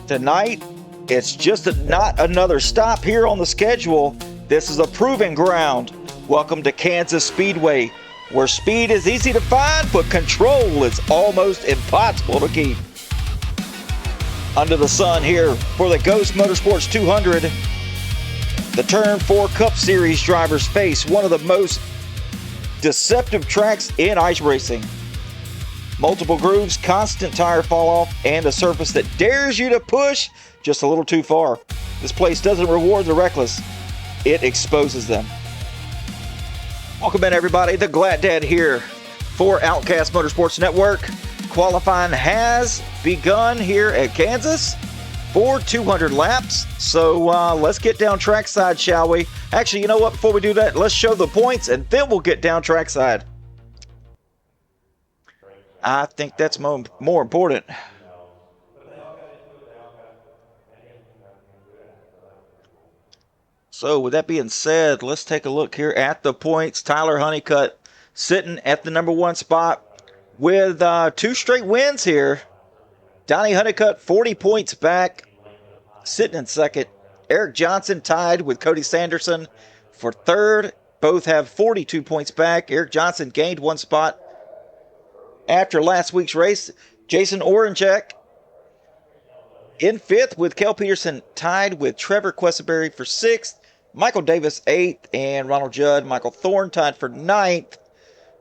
Tonight, it's just not another stop here on the schedule. This is a proving ground. Welcome to Kansas Speedway, where speed is easy to find, but control is almost impossible to keep. Under the sun here for the Ghost Motorsports 200, the Turn 4 Cup Series drivers face one of the most deceptive tracks in ice racing. Multiple grooves, constant tire fall off, and a surface that dares you to push just a little too far. This place doesn't reward the reckless, it exposes them. Welcome in, everybody. The Glad Dad here for Outcast Motorsports Network. Qualifying has begun here at Kansas for 200 laps. So let's get down trackside, shall we? Actually, you know what? Before we do that, let's show the points and then we'll get down trackside. I think that's more important. So with that being said, let's take a look here at the points. Tyler Honeycutt sitting at the number 1 spot with 2 straight wins here. Donnie Honeycutt 40 points back, sitting in second. Eric Johnson tied with Cody Sanderson for third. Both have 42 points back. Eric Johnson gained 1 spot after last week's race. Jason Oranjek in 5th with Kel Peterson tied with Trevor Questerberry for 6th. Michael Davis 8th, and Ronald Judd, Michael Thorne tied for 9th.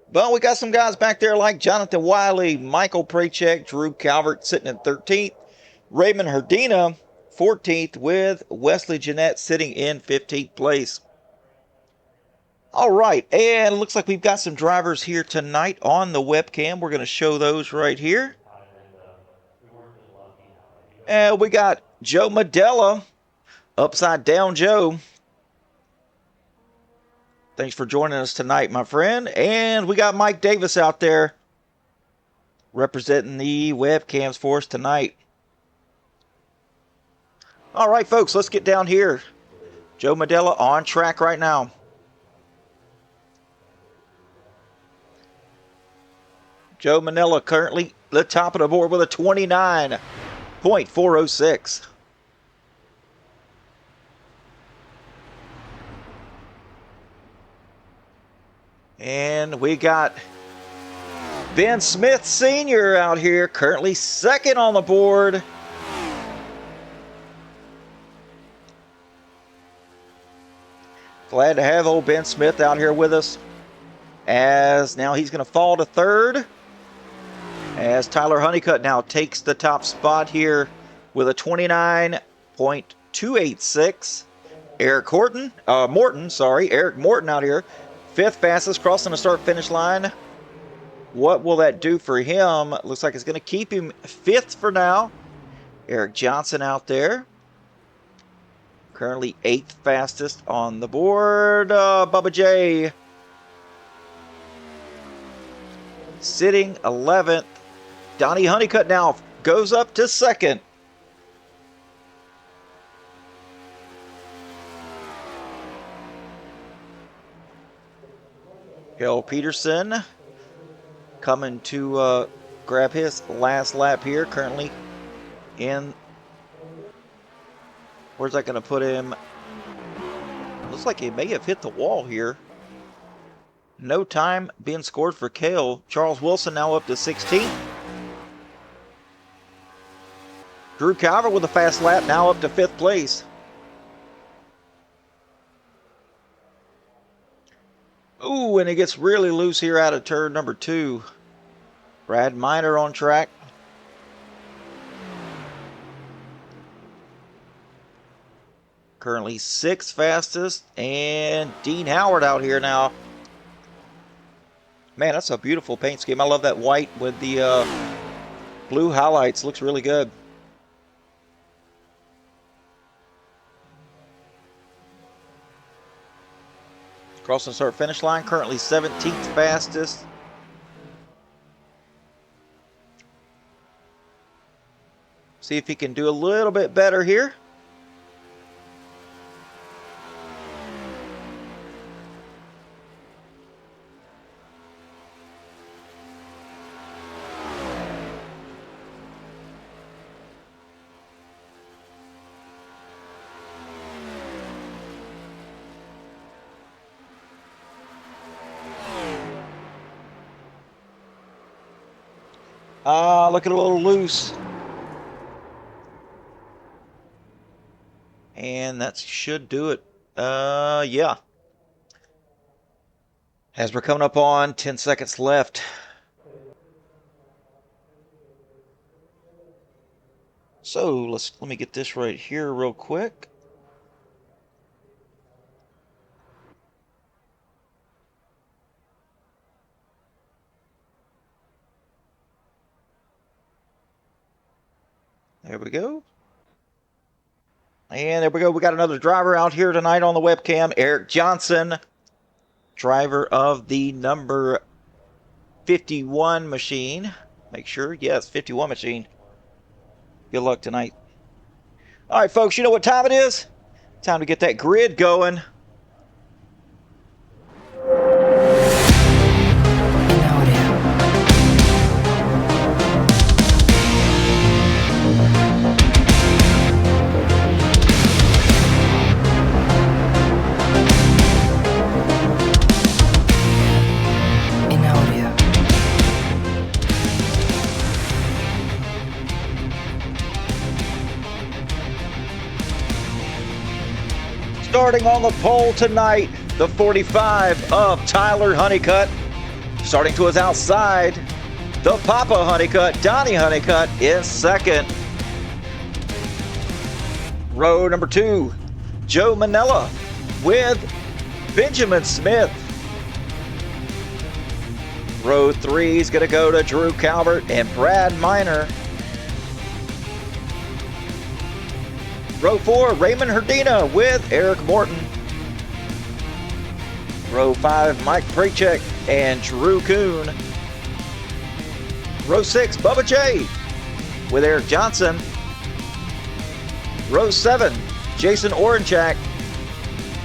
But we got some guys back there like Jonathan Wiley, Michael Prachek, Drew Calvert sitting in 13th. Raymond Herdina 14th with Wesley Jeanette sitting in 15th place. All right, and it looks like we've got some drivers here tonight on the webcam. We're going to show those right here. And we got Joe Madella, Upside Down Joe. Thanks for joining us tonight, my friend. And we got Mike Davis out there representing the webcams for us tonight. All right, folks, let's get down here. Joe Madella on track right now. Joe Manella currently the top of the board with a 29.406. And we got Ben Smith Sr. out here, currently second on the board. Glad to have old Ben Smith out here with us, as now he's going to fall to third, as Tyler Honeycutt now takes the top spot here with a 29.286. Eric Morton out here, 5th fastest, crossing the start-finish line. What will that do for him? Looks like it's going to keep him 5th for now. Eric Johnson out there, currently 8th fastest on the board. Bubba J sitting 11th. Donnie Honeycutt now goes up to 2nd. Kel Peterson coming to grab his last lap here, currently in, where's that going to put him? Looks like he may have hit the wall here. No time being scored for Kel. Charles Wilson now up to 16th. Drew Calvert with a fast lap, now up to 5th place. Ooh, and it gets really loose here out of turn number 2. Brad Miner on track. Currently 6th fastest, and Dean Howard out here now. Man, that's a beautiful paint scheme. I love that white with the blue highlights. Looks really good. Crossing start finish line, currently 17th fastest. See if he can do a little bit better here. Looking a little loose. And that should do it. Yeah. As we're coming up on 10 seconds left. So let me get this right here real quick. There we go. And there we go. We got another driver out here tonight on the webcam. Eric Johnson, driver of the number 51 machine. Make sure, yes, 51 machine. Good luck tonight. All right, folks, you know what time it is? Time to get that grid going. Starting on the pole tonight, the 45 of Tyler Honeycutt. Starting to his outside, the Papa Honeycutt, Donnie Honeycutt in second. Row number 2, Joe Manella with Benjamin Smith. Row 3 is going to go to Drew Calvert and Brad Miner. Row 4, Raymond Herdina with Eric Morton. Row 5, Mike Prechek and Drew Kuhn. Row 6, Bubba J with Eric Johnson. Row 7, Jason Oranchak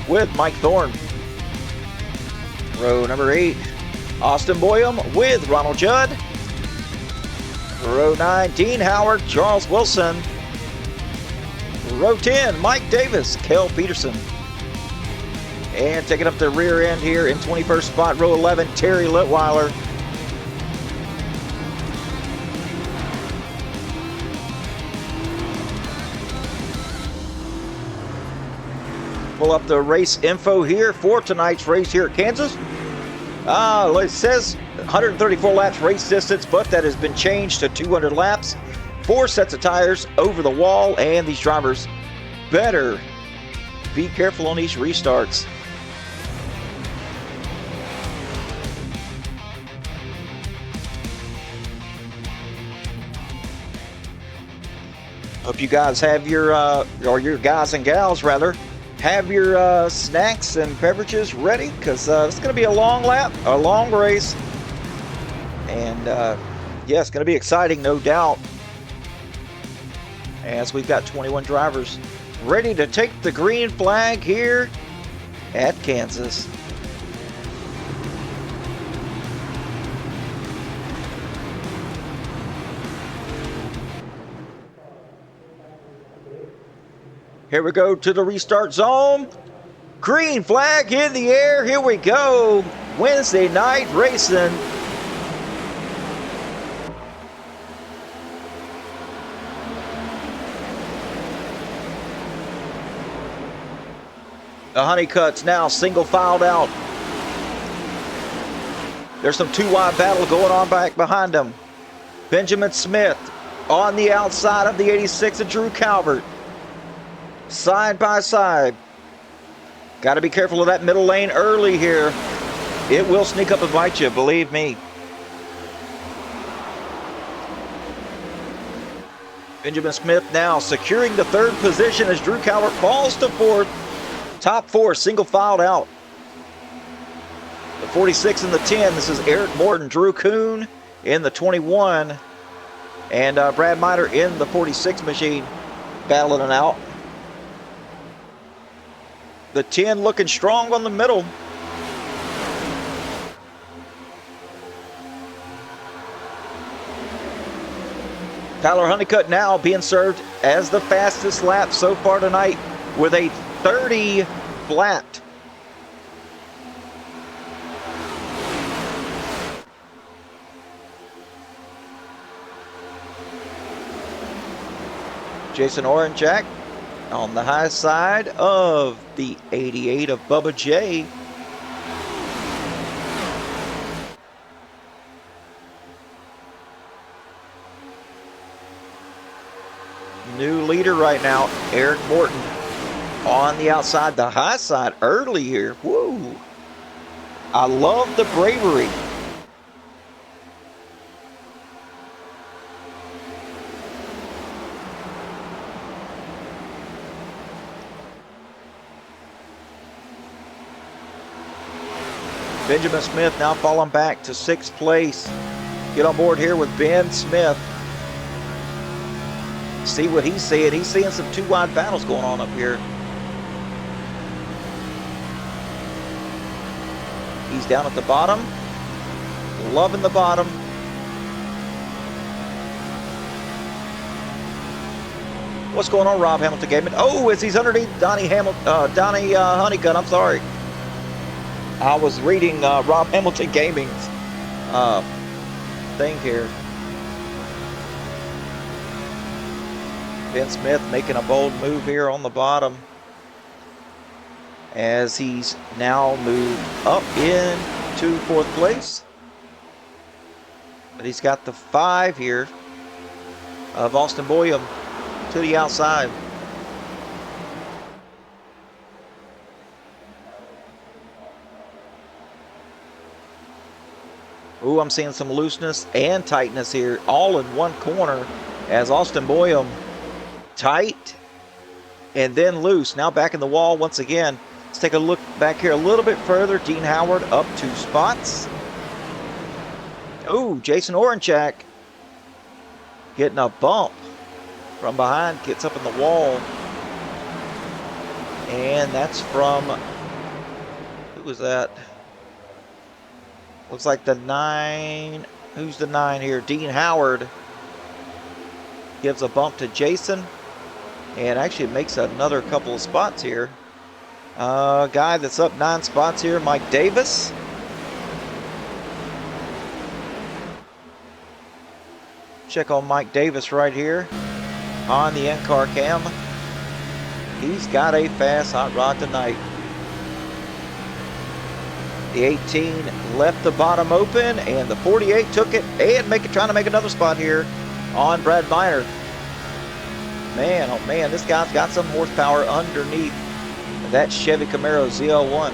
with Mike Thorne. Row number 8, Austin Boyum with Ronald Judd. Row 9, Dean Howard, Charles Wilson. Row 10, Mike Davis, Kel Peterson. And taking up the rear end here in 21st spot, row 11, Terry Litweiler. Pull up the race info here for tonight's race here at Kansas. It says 134 laps race distance, but that has been changed to 200 laps. 4 sets of tires over the wall, and these drivers better be careful on these restarts. Hope you guys have your, or your guys and gals rather, have your snacks and beverages ready, because it's going to be a long lap, a long race, and yeah, it's going to be exciting, no doubt, as we've got 21 drivers ready to take the green flag here at Kansas. Here we go to the restart zone. Green flag in the air. Here we go. Wednesday night racing. The Honeycutts now single filed out. There's some two-wide battle going on back behind them. Benjamin Smith on the outside of the 86 of Drew Calvert. Side by side. Got to be careful of that middle lane early here. It will sneak up and bite you, believe me. Benjamin Smith now securing the third position as Drew Calvert falls to fourth. Top 4 single filed out. The 46 and the 10. This is Eric Morton, Drew Kuhn in the 21, and Brad Miner in the 46 machine battling it out. The 10 looking strong on the middle. Tyler Honeycutt now being served as the fastest lap so far tonight with a 30 flat. Jason Oranjak on the high side of the 88 of Bubba J. New leader right now, Eric Morton on the outside, the high side early here. Woo! I love the bravery. Benjamin Smith now falling back to 6th place. Get on board here with Ben Smith. See what he's seeing. He's seeing some 2 wide battles going on up here. He's down at the bottom. Loving the bottom. What's going on, Rob Hamilton Gaming? Oh, as he's underneath Donnie Honeycutt. I'm sorry. I was reading Rob Hamilton Gaming's thing here. Ben Smith making a bold move here on the bottom as he's now moved up into 4th place. But he's got the 5 here of Austin Boyum to the outside. Ooh, I'm seeing some looseness and tightness here, all in one corner, as Austin Boyum tight and then loose. Now back in the wall once again. Let's take a look back here a little bit further. Dean Howard up 2 spots. Ooh, Jason Oranjak getting a bump from behind, gets up in the wall. And that's from, who was that? Looks like the 9. Who's the 9 here? Dean Howard gives a bump to Jason. And actually makes another couple of spots here. Guy that's up 9 spots here, Mike Davis. Check on Mike Davis right here on the in-car cam. He's got a fast hot rod tonight. The 18 left the bottom open, and the 48 took it and trying to make another spot here on Brad Miner. Man, oh man, this guy's got some horsepower underneath that Chevy Camaro ZL1.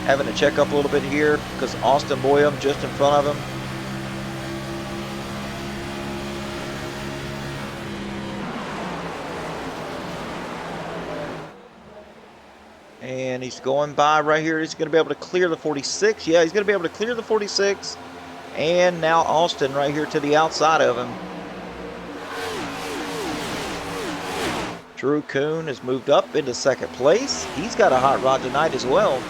Having to check up a little bit here because Austin Boyum just in front of him. And he's going by right here. He's going to be able to clear the 46. Yeah, he's going to be able to clear the 46. And now Austin right here to the outside of him. Drew Kuhn has moved up into 2nd place. He's got a hot rod tonight as well.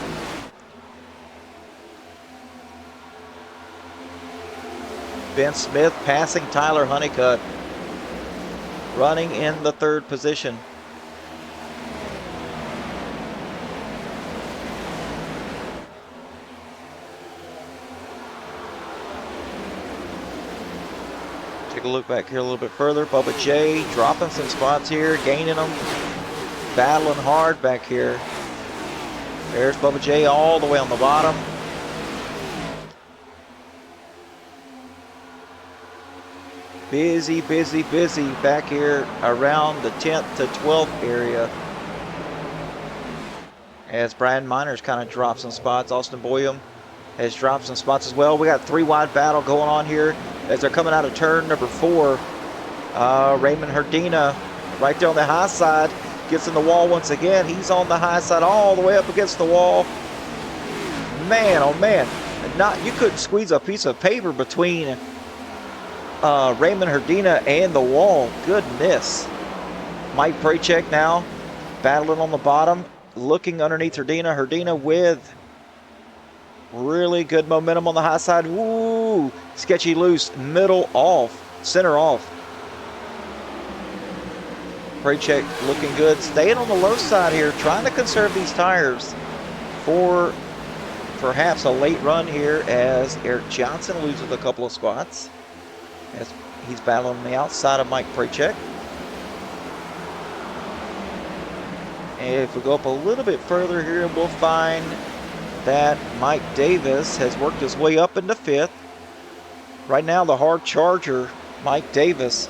Ben Smith passing Tyler Honeycutt, running in the 3rd position. Take a look back here a little bit further. Bubba J dropping some spots here, gaining them, battling hard back here. There's Bubba J all the way on the bottom. Busy, busy, busy back here around the 10th to 12th area. As Brad Miners kind of dropped some spots. Austin Boyum has dropped some spots as well. We got 3 wide battle going on here as they're coming out of turn number 4. Raymond Herdina right there on the high side gets in the wall once again. He's on the high side all the way up against the wall. Man, oh man, you couldn't squeeze a piece of paper between Raymond Herdina and the wall. Goodness. Mike Prachek now battling on the bottom, looking underneath Herdina. Herdina with really good momentum on the high side. Woo! Sketchy loose, middle off, center off. Prachek looking good, staying on the low side here, trying to conserve these tires for perhaps a late run here as Eric Johnson loses a couple of spots. as he's battling on the outside of Mike Prachek. And if we go up a little bit further here, we'll find that Mike Davis has worked his way up into 5th. Right now, the hard charger, Mike Davis,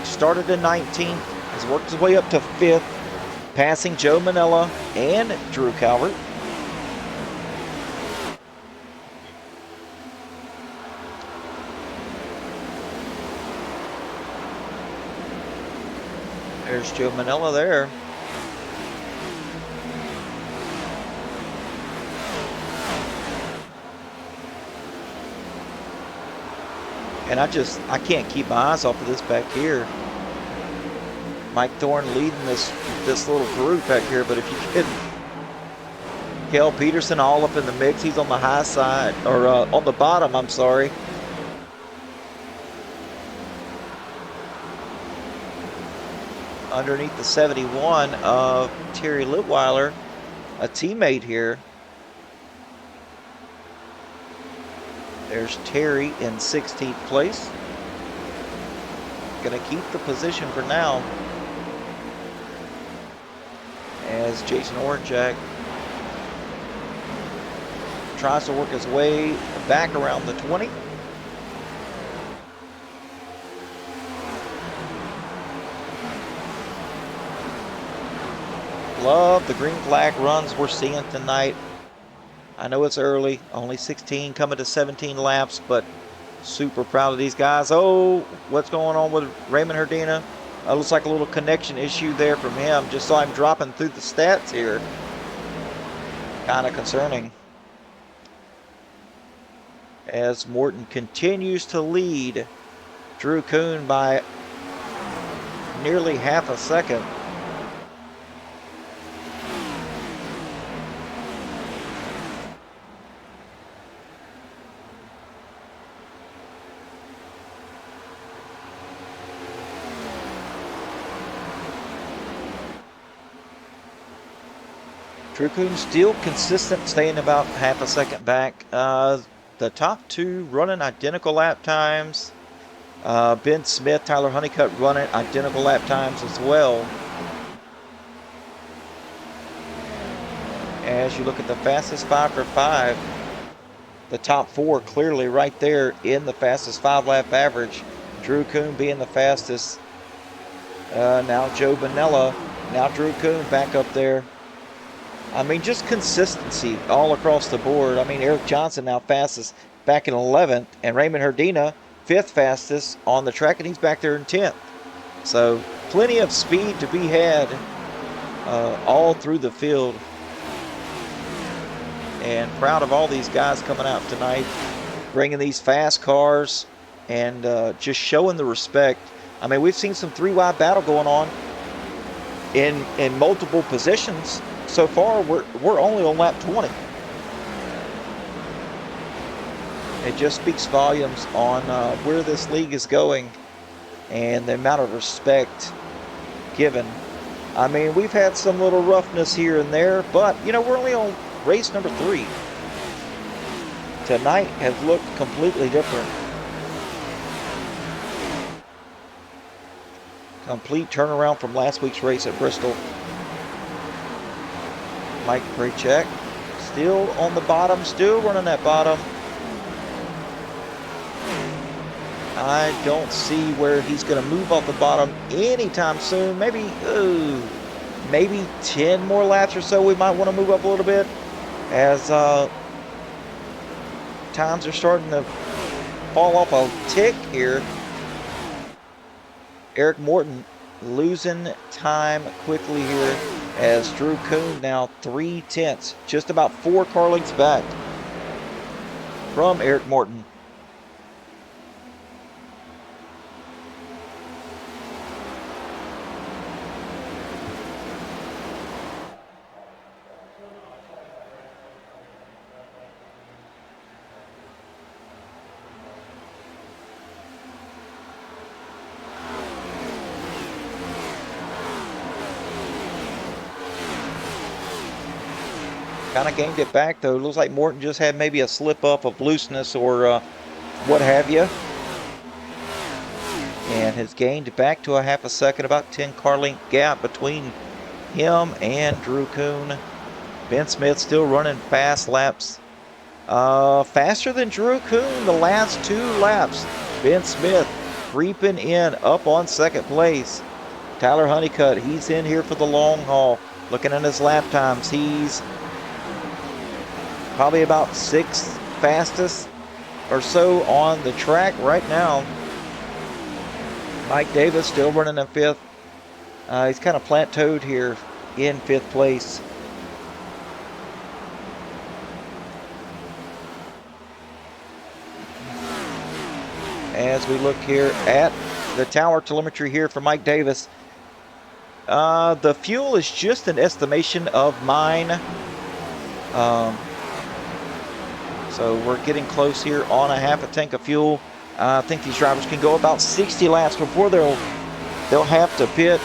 started in 19th, has worked his way up to 5th, passing Joe Manella and Drew Calvert. There's Joe Manella there. And I can't keep my eyes off of this back here. Mike Thorne leading this little group back here, but if you get Kel Peterson all up in the mix, he's on the high side, or on the bottom, I'm sorry. Underneath the 71 of Terry Litweiler, a teammate here. There's Terry in 16th place. Gonna keep the position for now, as Jason Oranjak tries to work his way back around the 20. Love the green flag runs we're seeing tonight. I know it's early, only 16 coming to 17 laps, but super proud of these guys. Oh, what's going on with Raymond Herdina? Looks like a little connection issue there from him. Just saw him dropping through the stats here. Kind of concerning. As Morton continues to lead Drew Kuhn by nearly half a second. Drew Kuhn still consistent, staying about half a second back. The top two running identical lap times. Ben Smith, Tyler Honeycutt running identical lap times as well. As you look at the fastest 5 for 5, the top 4 clearly right there in the fastest 5 lap average. Drew Kuhn being the fastest. Now Joe Manella, now Drew Kuhn back up there. I mean, just consistency all across the board. I mean, Eric Johnson now fastest back in 11th, and Raymond Herdina 5th fastest on the track, and he's back there in 10th. So plenty of speed to be had all through the field. And proud of all these guys coming out tonight, bringing these fast cars and just showing the respect. I mean, we've seen some 3-wide battle going on in multiple positions. So far, we're only on lap 20. It just speaks volumes on where this league is going and the amount of respect given. I mean, we've had some little roughness here and there, but, you know, we're only on race number 3. Tonight has looked completely different. Complete turnaround from last week's race at Bristol. Mike Prachek still on the bottom, still running that bottom. I don't see where he's going to move off the bottom anytime soon. Maybe 10 more laps or so. We might want to move up a little bit as times are starting to fall off a tick here. Eric Morton losing time quickly here, as Drew Kuhn now 3/10, just about 4 car lengths back from Eric Morton. Kind of gained it back, though. Looks like Morton just had maybe a slip up of looseness or what have you. And has gained back to a half a second, about 10 car length gap between him and Drew Kuhn. Ben Smith still running fast laps. Faster than Drew Kuhn the last 2 laps. Ben Smith creeping in up on second place. Tyler Honeycutt, he's in here for the long haul. Looking at his lap times, he's probably about 6th fastest or so on the track right now. Mike Davis still running in 5th. He's kind of plateaued here in 5th place. As we look here at the tower telemetry here for Mike Davis, the fuel is just an estimation of mine. So we're getting close here on a half a tank of fuel. I think these drivers can go about 60 laps before they'll have to pit.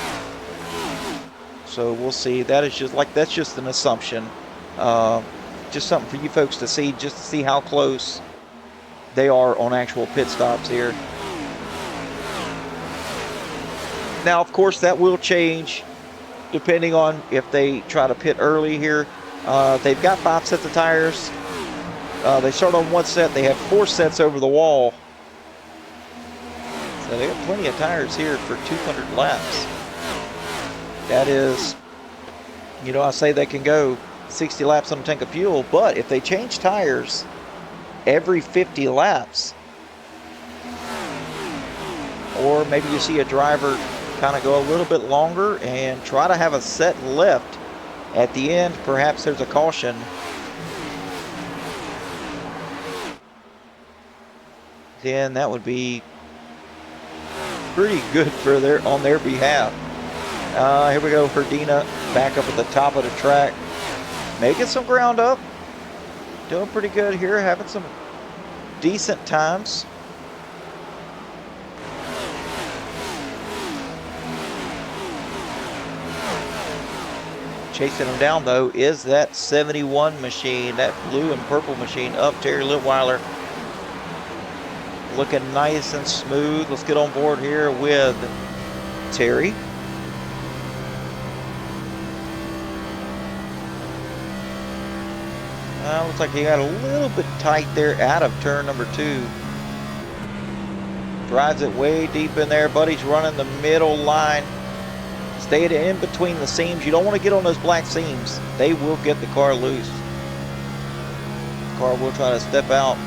So we'll see. That's just an assumption. Just something for you folks to see, just to see how close they are on actual pit stops here. Now, of course, that will change depending on if they try to pit early here. They've got 5 sets of tires. They start on 1 set. They have 4 sets over the wall. So they have plenty of tires here for 200 laps. That is, I say they can go 60 laps on a tank of fuel, but if they change tires every 50 laps, or maybe you see a driver kind of go a little bit longer and try to have a set left at the end, perhaps there's a caution. Then that would be pretty good for on their behalf. Here we go, Herdina back up at the top of the track, making some ground up, doing pretty good here, having some decent times. Chasing him down though is that 71 machine, that blue and purple machine up Terry Litweiler. Looking nice and smooth. Let's get on board here with Terry. Looks like he got a little bit tight there out of turn number 2. Drives it way deep in there. Buddy's running the middle line. Stay in between the seams. You don't want to get on those black seams. They will get the car loose. The car will try to step out.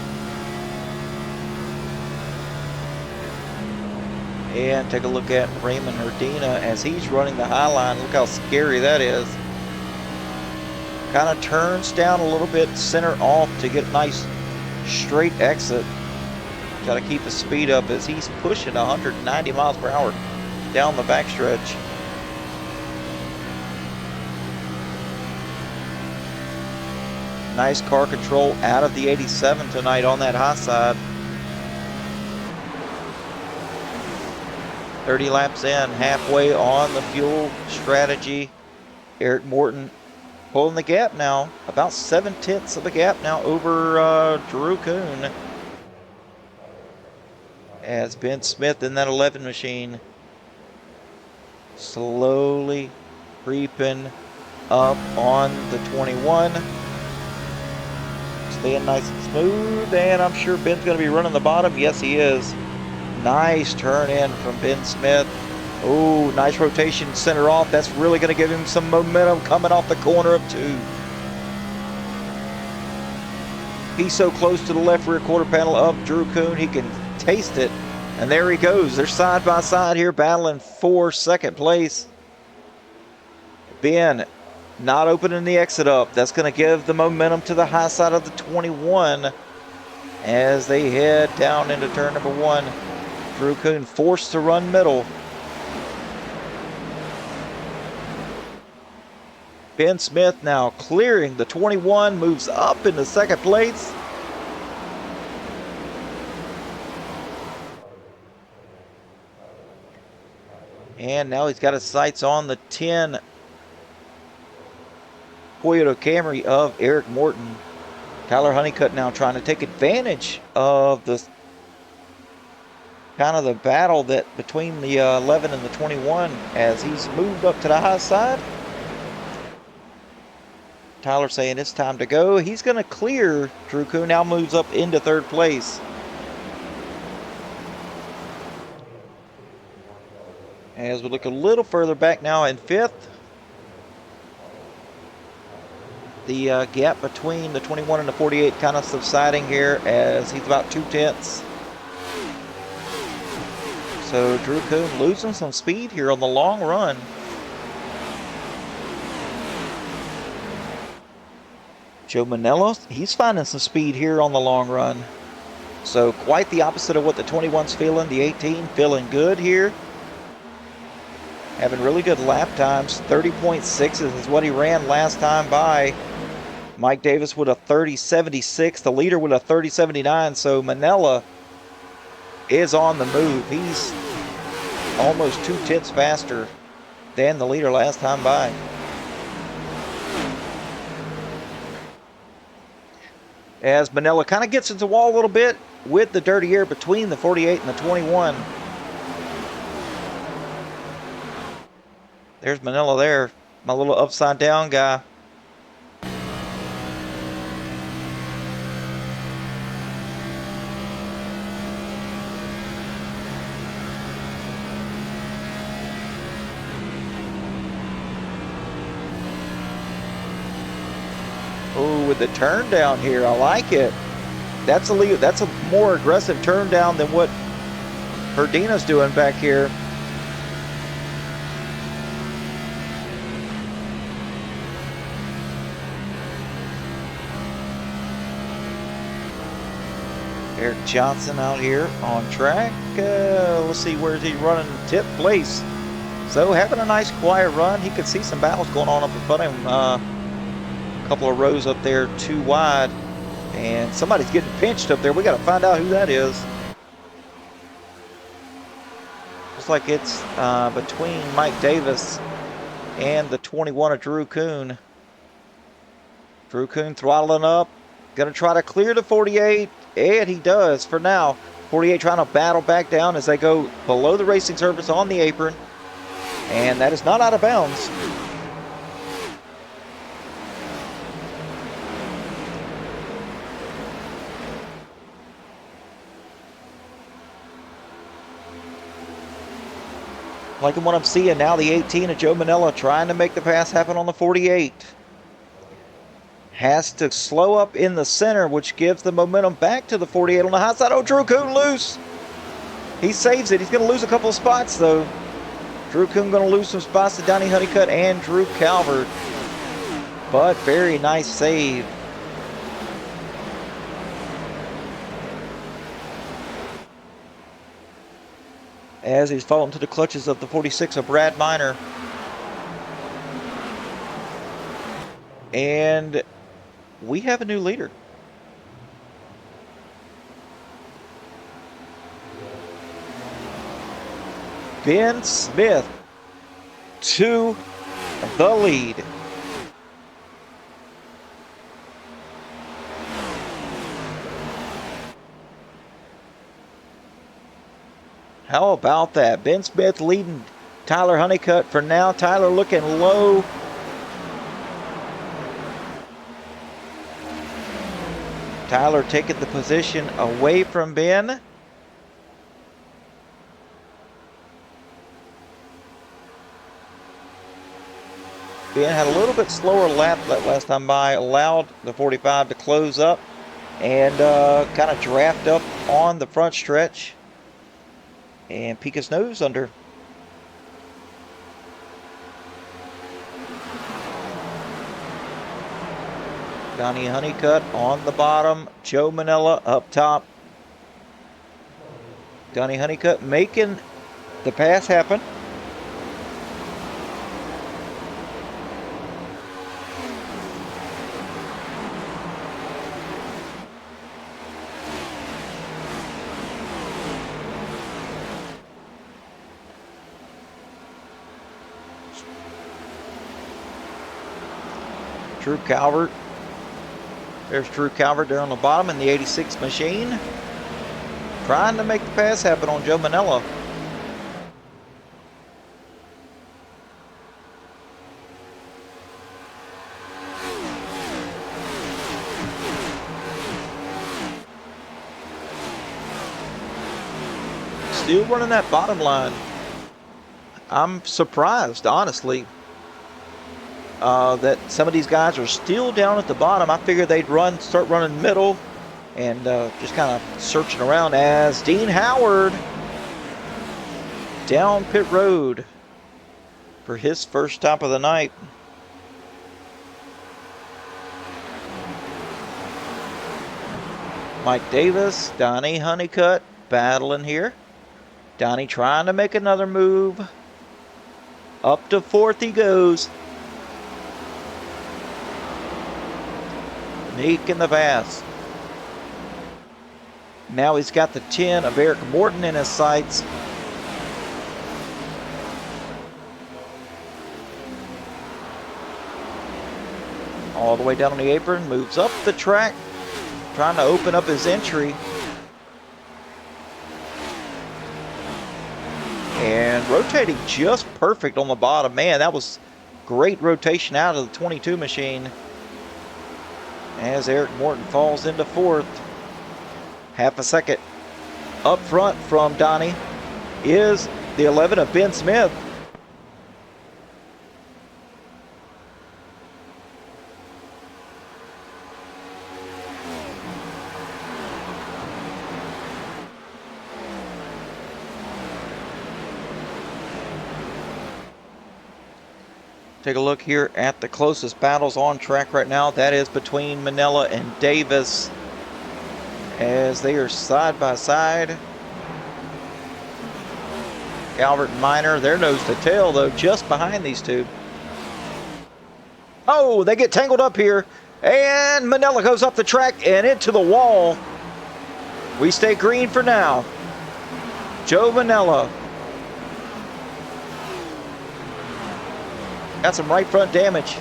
And take a look at Raymond Herdina as he's running the high line. Look how scary that is. Kind of turns down a little bit, center off to get a nice straight exit. Got to keep the speed up as he's pushing 190 miles per hour down the backstretch. Nice car control out of the 87 tonight on that high side. 30 laps in, halfway on the fuel strategy. Eric Morton pulling the gap now, about 7/10 of the gap now over Drew Kuhn. As Ben Smith in that 11 machine slowly creeping up on the 21. Staying nice and smooth, and I'm sure Ben's going to be running the bottom. Yes, he is. Nice turn in from Ben Smith. Oh, nice rotation center off. That's really going to give him some momentum coming off the corner of 2. He's so close to the left rear quarter panel of Drew Kuhn, he can taste it. And there he goes. They're side by side here battling for second place. Ben not opening the exit up. That's going to give the momentum to the high side of the 21 as they head down into turn number 1. Drew Kuhn forced to run middle. Ben Smith now clearing the 21, moves up into second place. And now he's got his sights on the 10 Toyota Camry of Eric Morton. Tyler Honeycutt now trying to take advantage of the kind of the battle that between the 11 and the 21 as he's moved up to the high side. Tyler saying it's time to go. He's going to clear. Drew Kuhn now moves up into third place. As we look a little further back now in fifth, the gap between the 21 and the 48 kind of subsiding here as he's about 2/10. So Drew Kuhn losing some speed here on the long run. Joe Manello, he's finding some speed here on the long run. So quite the opposite of what the 21's feeling. The 18 feeling good here. Having really good lap times. 30.6 is what he ran last time by. Mike Davis with a 30.76. The leader with a 30.79. So Manella is on the move. He's almost 2/10 faster than the leader last time by. As Manella kind of gets into the wall a little bit with the dirty air between the 48 and the 21. There's Manella there, my little upside down guy. Oh, with the turn down here, I like it. That's a more aggressive turn down than what Herdina's doing back here. Eric Johnson out here on track. Let's see, where is he running? 10th place. So having a nice quiet run. He could see some battles going on up in front of him. A couple of rows up there too wide. And somebody's getting pinched up there. We got to find out who that is. Looks like it's between Mike Davis and the 21 of Drew Kuhn. Drew Kuhn throttling up. Going to try to clear the 48. And he does for now. 48 trying to battle back down as they go below the racing surface on the apron. And that is not out of bounds. Liking what I'm seeing now, the 18 of Joe Manella trying to make the pass happen on the 48. Has to slow up in the center, which gives the momentum back to the 48 on the high side. Oh, Drew Kuhn loose. He saves it. He's going to lose a couple of spots, though. Drew Kuhn going to lose some spots to Donnie Honeycutt and Drew Calvert. But very nice save. As he's fallen to the clutches of the 46 of Brad Miner. And we have a new leader. Ben Smith to the lead. How about that? Ben Smith leading Tyler Honeycutt for now. Tyler looking low. Tyler taking the position away from Ben. Ben had a little bit slower lap that last time by, allowed the 45 to close up and kind of draft up on the front stretch and peek his nose under. Donnie Honeycutt on the bottom, Joe Manella up top. Donnie Honeycutt making the pass happen. Drew Calvert. There's Drew Calvert there on the bottom in the 86 machine. trying to make the pass happen on Joe Manella. Still running that bottom line. I'm surprised, honestly, that some of these guys are still down at the bottom. I figured they'd start running middle and just kind of searching around as Dean Howard down pit road for his first stop of the night. Mike Davis, Donnie Honeycutt battling here. Donnie trying to make another move. Up to fourth he goes. Meek in the pass. Now he's got the 10 of Eric Morton in his sights. All the way down on the apron, moves up the track, trying to open up his entry. And rotating just perfect on the bottom. Man, that was great rotation out of the 22 machine. As Eric Morton falls into fourth. Half a second up front from Donnie is the 11 of Ben Smith. Take a look here at the closest battles on track right now. That is between Manella and Davis, as they are side by side. Calvert and Minor, they're nose to tail though, just behind these two. Oh, they get tangled up here, and Manella goes up the track and into the wall. We stay green for now. Joe Manella got some right front damage.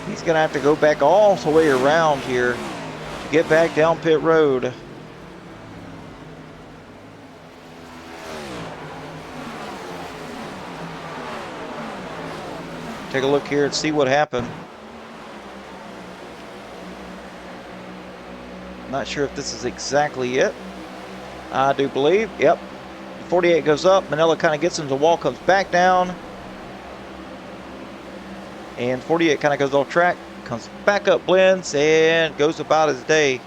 He's going to have to go back all the way around here to get back down pit road. Take a look here and see what happened. Not sure if this is exactly it. I do believe, yep. 48 goes up, Manella kind of gets into the wall, comes back down. And 48 kind of goes off track, comes back up, blends, and goes about his day.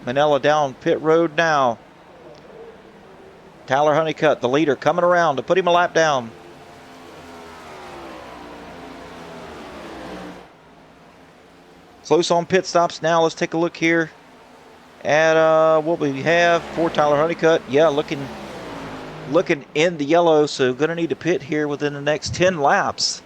Manella down pit road now. Tyler Honeycutt, the leader, coming around to put him a lap down. Close on pit stops now. Let's take a look here at what we have for Tyler Honeycutt. Yeah, looking in the yellow, so going to need to pit here within the next 10 laps.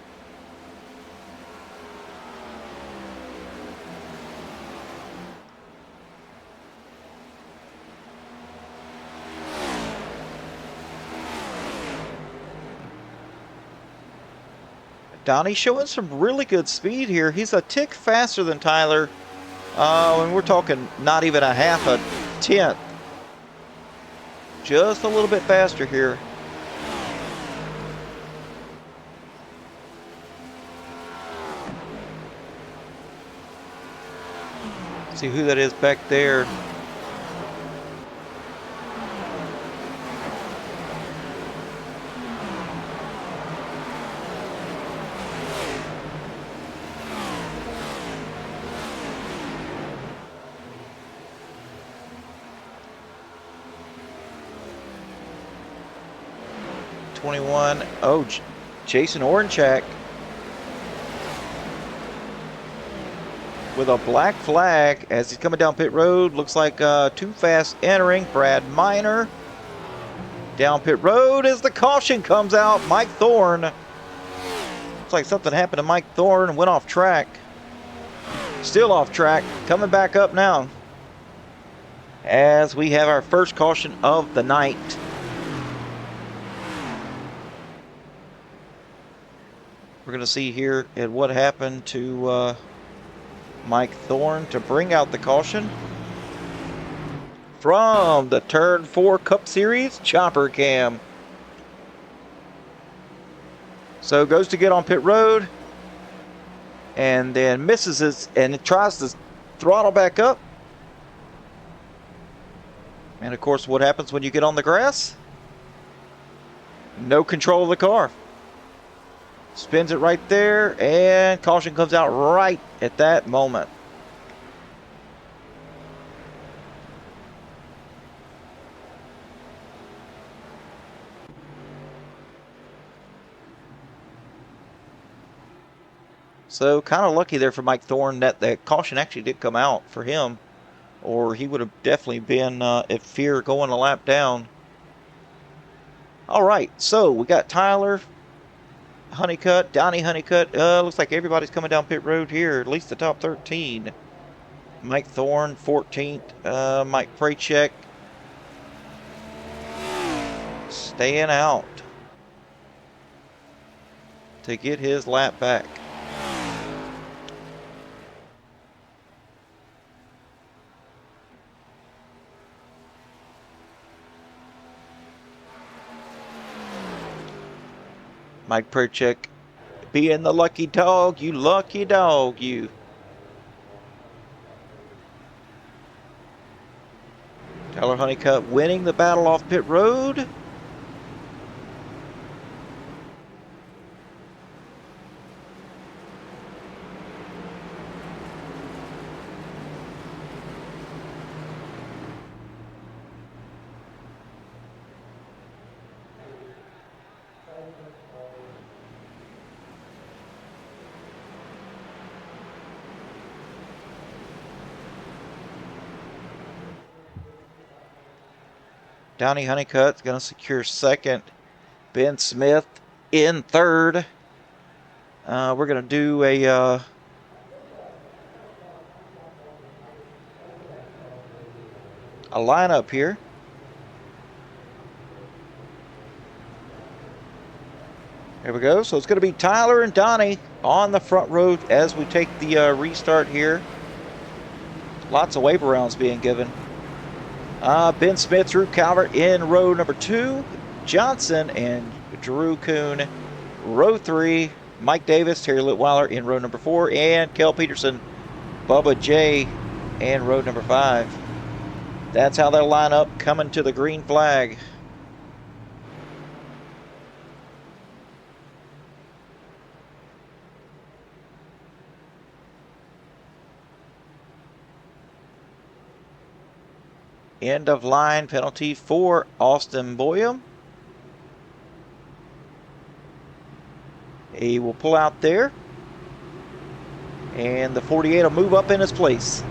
Donnie showing some really good speed here. He's a tick faster than Tyler, and we're talking not even a half a tenth. Just a little bit faster here. See who that is back there. Oh, Jason Orenchak with a black flag as he's coming down pit road. Looks like too fast entering. Brad Minor down pit road as the caution comes out. Mike Thorne. Looks like something happened to Mike Thorne and went off track. Still off track. Coming back up now as we have our first caution of the night. We're going to see here at what happened to Mike Thorne to bring out the caution. From the Turn 4 Cup Series chopper cam. So goes to get on pit road and then misses it and it tries to throttle back up. And of course, what happens when you get on the grass? No control of the car. Spins it right there and caution comes out right at that moment. So kind of lucky there for Mike Thorne that the caution actually did come out for him, or he would have definitely been at fear going a lap down. All right, so we got Tyler Honeycutt, Donnie Honeycutt. Looks like everybody's coming down pit road here, at least the top 13. Mike Thorne, 14th. Mike Prachek staying out to get his lap back. Mike Prachek being the lucky dog, you lucky dog, you. Tyler Honeycutt winning the battle off pit road. Donnie Honeycutt's going to secure second. Ben Smith in third. We're going to do a lineup here. There we go. So it's going to be Tyler and Donnie on the front row as we take the restart here. Lots of wave rounds being given. Ben Smith, Drew Calvert in row number 2. Johnson and Drew Kuhn, row 3. Mike Davis, Terry Litweiler in row number 4. And Kel Peterson, Bubba J in row number 5. That's how they'll line up coming to the green flag. End of line penalty for Austin Boyum. He will pull out there. And the 48 will move up in his place.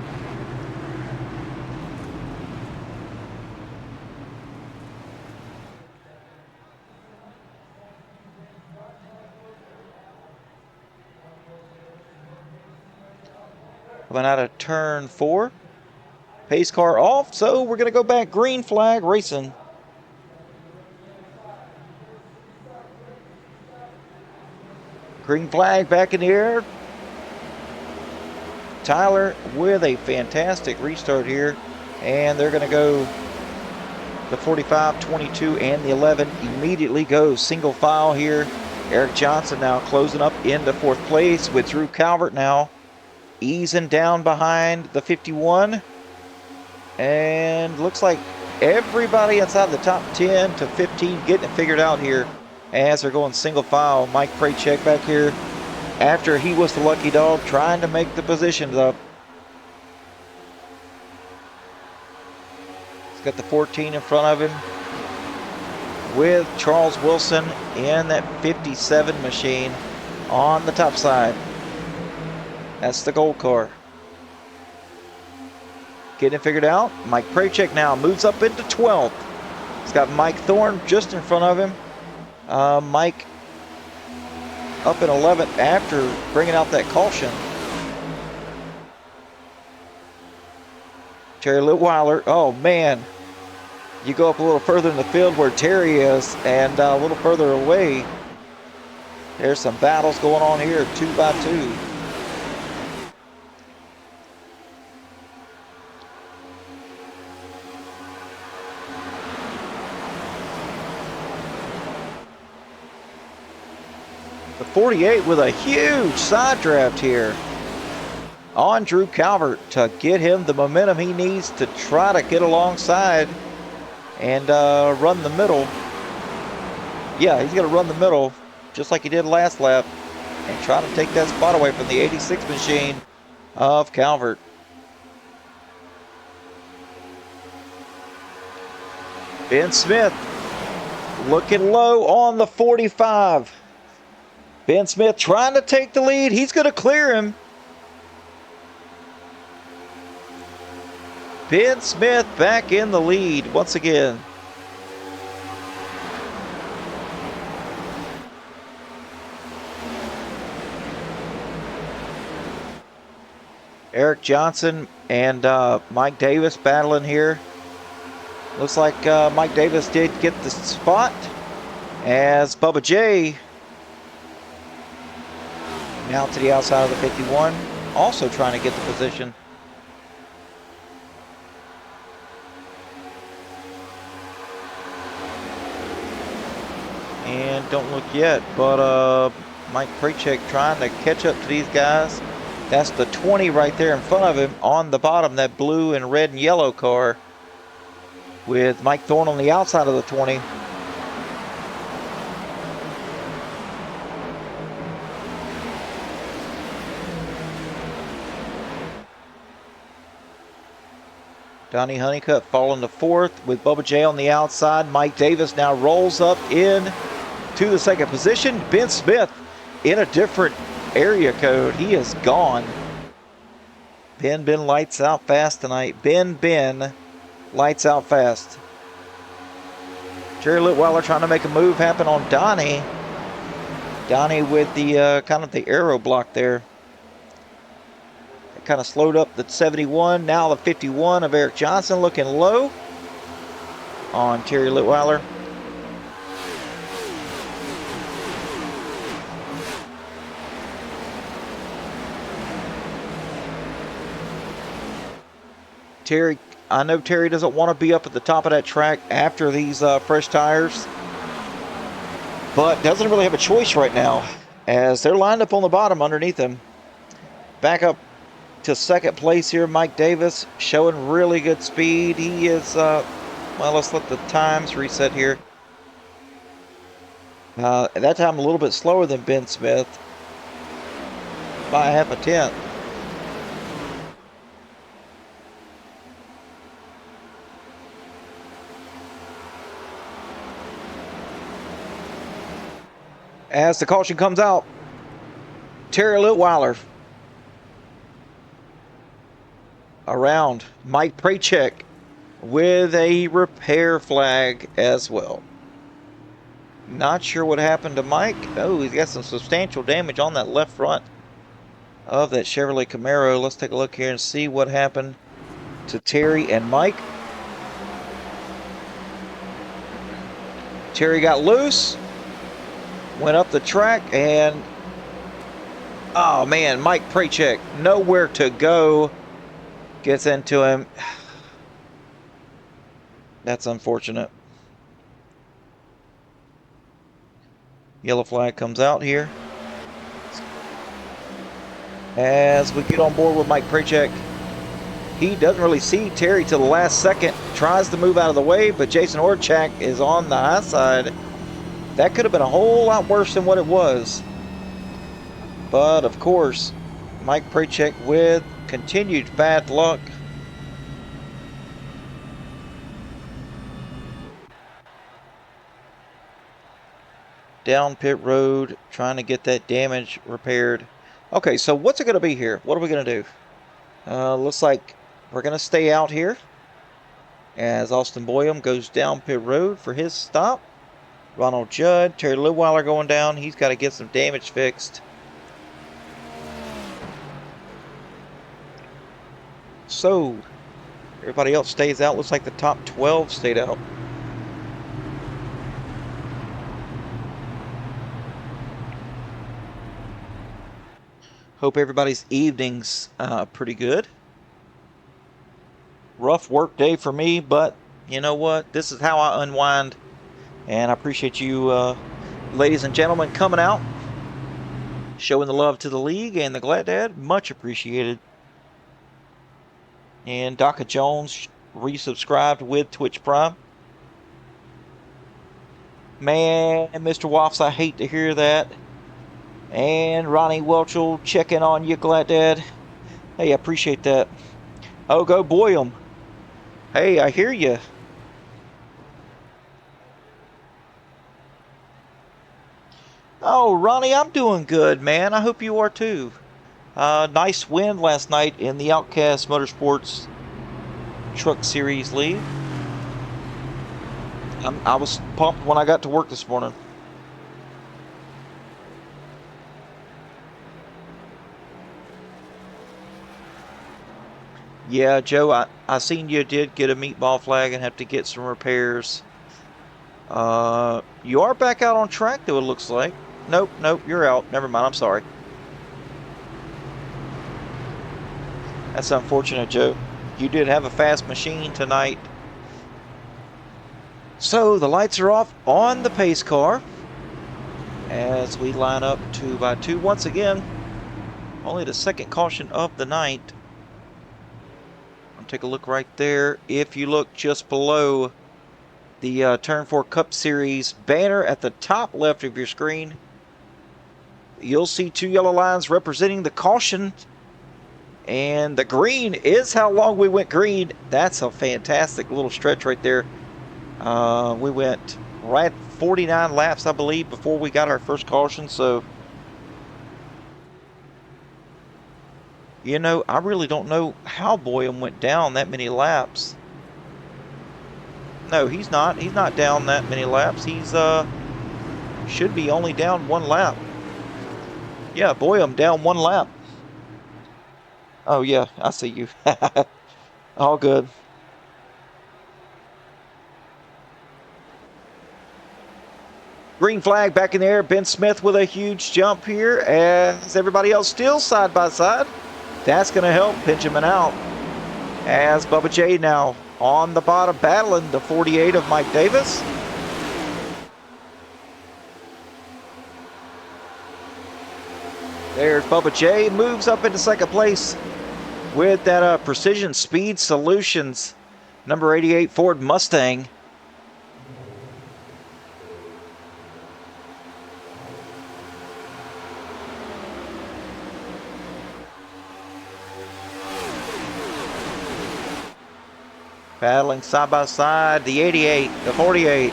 Coming out of turn 4. Pace car off, so we're going to go back green flag racing. Green flag back in the air. Tyler with a fantastic restart here. And they're going to go the 45, 22, and the 11 immediately go single file here. Eric Johnson now closing up into 4th place with Drew Calvert now easing down behind the 51. And looks like everybody inside the top 10 to 15 getting it figured out here as they're going single file. Mike Prachek back here after he was the lucky dog trying to make the positions up. He's got the 14 in front of him with Charles Wilson in that 57 machine on the top side. That's the gold car. Getting it figured out. Mike Prachek now moves up into 12th. He's got Mike Thorne just in front of him. Mike up in 11th after bringing out that caution. Terry Litweiler, oh man. You go up a little further in the field where Terry is and a little further away. There's some battles going on here, 2 by 2. The 48 with a huge side draft here on Drew Calvert to get him the momentum he needs to try to get alongside and run the middle. Yeah, he's going to run the middle just like he did last lap and try to take that spot away from the 86 machine of Calvert. Ben Smith looking low on the 45. Ben Smith trying to take the lead. He's going to clear him. Ben Smith back in the lead once again. Eric Johnson and Mike Davis battling here. Looks like Mike Davis did get the spot as Bubba J now to the outside of the 51, also trying to get the position. And don't look yet, but Mike Prechek trying to catch up to these guys. That's the 20 right there in front of him on the bottom, that blue and red and yellow car, with Mike Thorne on the outside of the 20. Donnie Honeycutt falling to fourth with Bubba J on the outside. Mike Davis now rolls up in to the second position. Ben Smith in a different area code. He is gone. Ben lights out fast tonight. Ben lights out fast. Jerry Litweiler trying to make a move happen on Donnie. Donnie with the kind of the arrow block there. It kind of slowed up the 71. Now the 51 of Eric Johnson looking low on Terry Litweiler. Terry, I know Terry doesn't want to be up at the top of that track after these fresh tires, but doesn't really have a choice right now as they're lined up on the bottom underneath him. Back up to second place here, Mike Davis showing really good speed. He is, well, let's let the times reset here. At that time, a little bit slower than Ben Smith by half a tenth. As the caution comes out, Terry Litweiler around Mike Prechek with a repair flag as well. Not sure what happened to Mike. Oh, he's got some substantial damage on that left front of that Chevrolet Camaro. Let's take a look here and see what happened to Terry and Mike. Terry got loose, went up the track, and oh man, Mike Prechek nowhere to go, gets into him. That's unfortunate. Yellow flag comes out here as we get on board with Mike Prechek. He doesn't really see Terry till the last second, tries to move out of the way, but Jason Orchak is on the high side. That could have been a whole lot worse than what it was. But of course, Mike Prechek with continued bad luck. Down pit road, trying to get that damage repaired. Okay, so what's it going to be here? What are we going to do? Looks like we're going to stay out here as Austin Boyum goes down pit road for his stop. Ronald Judd, Terry Litweiler going down. He's got to get some damage fixed. So, everybody else stays out. Looks like the top 12 stayed out. Hope everybody's evening's pretty good. Rough work day for me, but you know what? This is how I unwind. And I appreciate you, ladies and gentlemen, coming out Showing the love to the league and the Glad Dad, much appreciated. And Daka Jones resubscribed with Twitch Prime. Man, Mr. Woffs, I hate to hear that. And Ronnie Welchel checking on you, Glad Dad. Hey, I appreciate that. Oh, go Boyum. Hey, I hear you. Oh, Ronnie, I'm doing good, man. I hope you are too. Nice win last night in the Outcast Motorsports Truck Series League. I was pumped when I got to work this morning. Yeah, Joe, I seen you did get a meatball flag and have to get some repairs. You are back out on track, though, it looks like. Nope, you're out. Never mind, I'm sorry. That's unfortunate, Joe. You did have a fast machine tonight. So, the lights are off on the pace car as we line up 2 by 2. Once again, only the second caution of the night. I'll take a look right there. If you look just below the Turn 4 Cup Series banner at the top left of your screen, you'll see 2 yellow lines representing the caution. And the green is how long we went green. That's a fantastic little stretch right there. We went right 49 laps, I believe, before we got our first caution. So, you know, I really don't know how Boyum went down that many laps. No, he's not. He's not down that many laps. He's should be only down 1 lap. Yeah, Boyum down 1 lap. Oh yeah, I see you. All good. Green flag back in the air. Ben Smith with a huge jump here as everybody else still side by side. That's going to help Benjamin out as Bubba J now on the bottom battling the 48 of Mike Davis. There's Bubba J, moves up into second place with that Precision Speed Solutions number 88 Ford Mustang. Battling side by side, the 88, the 48.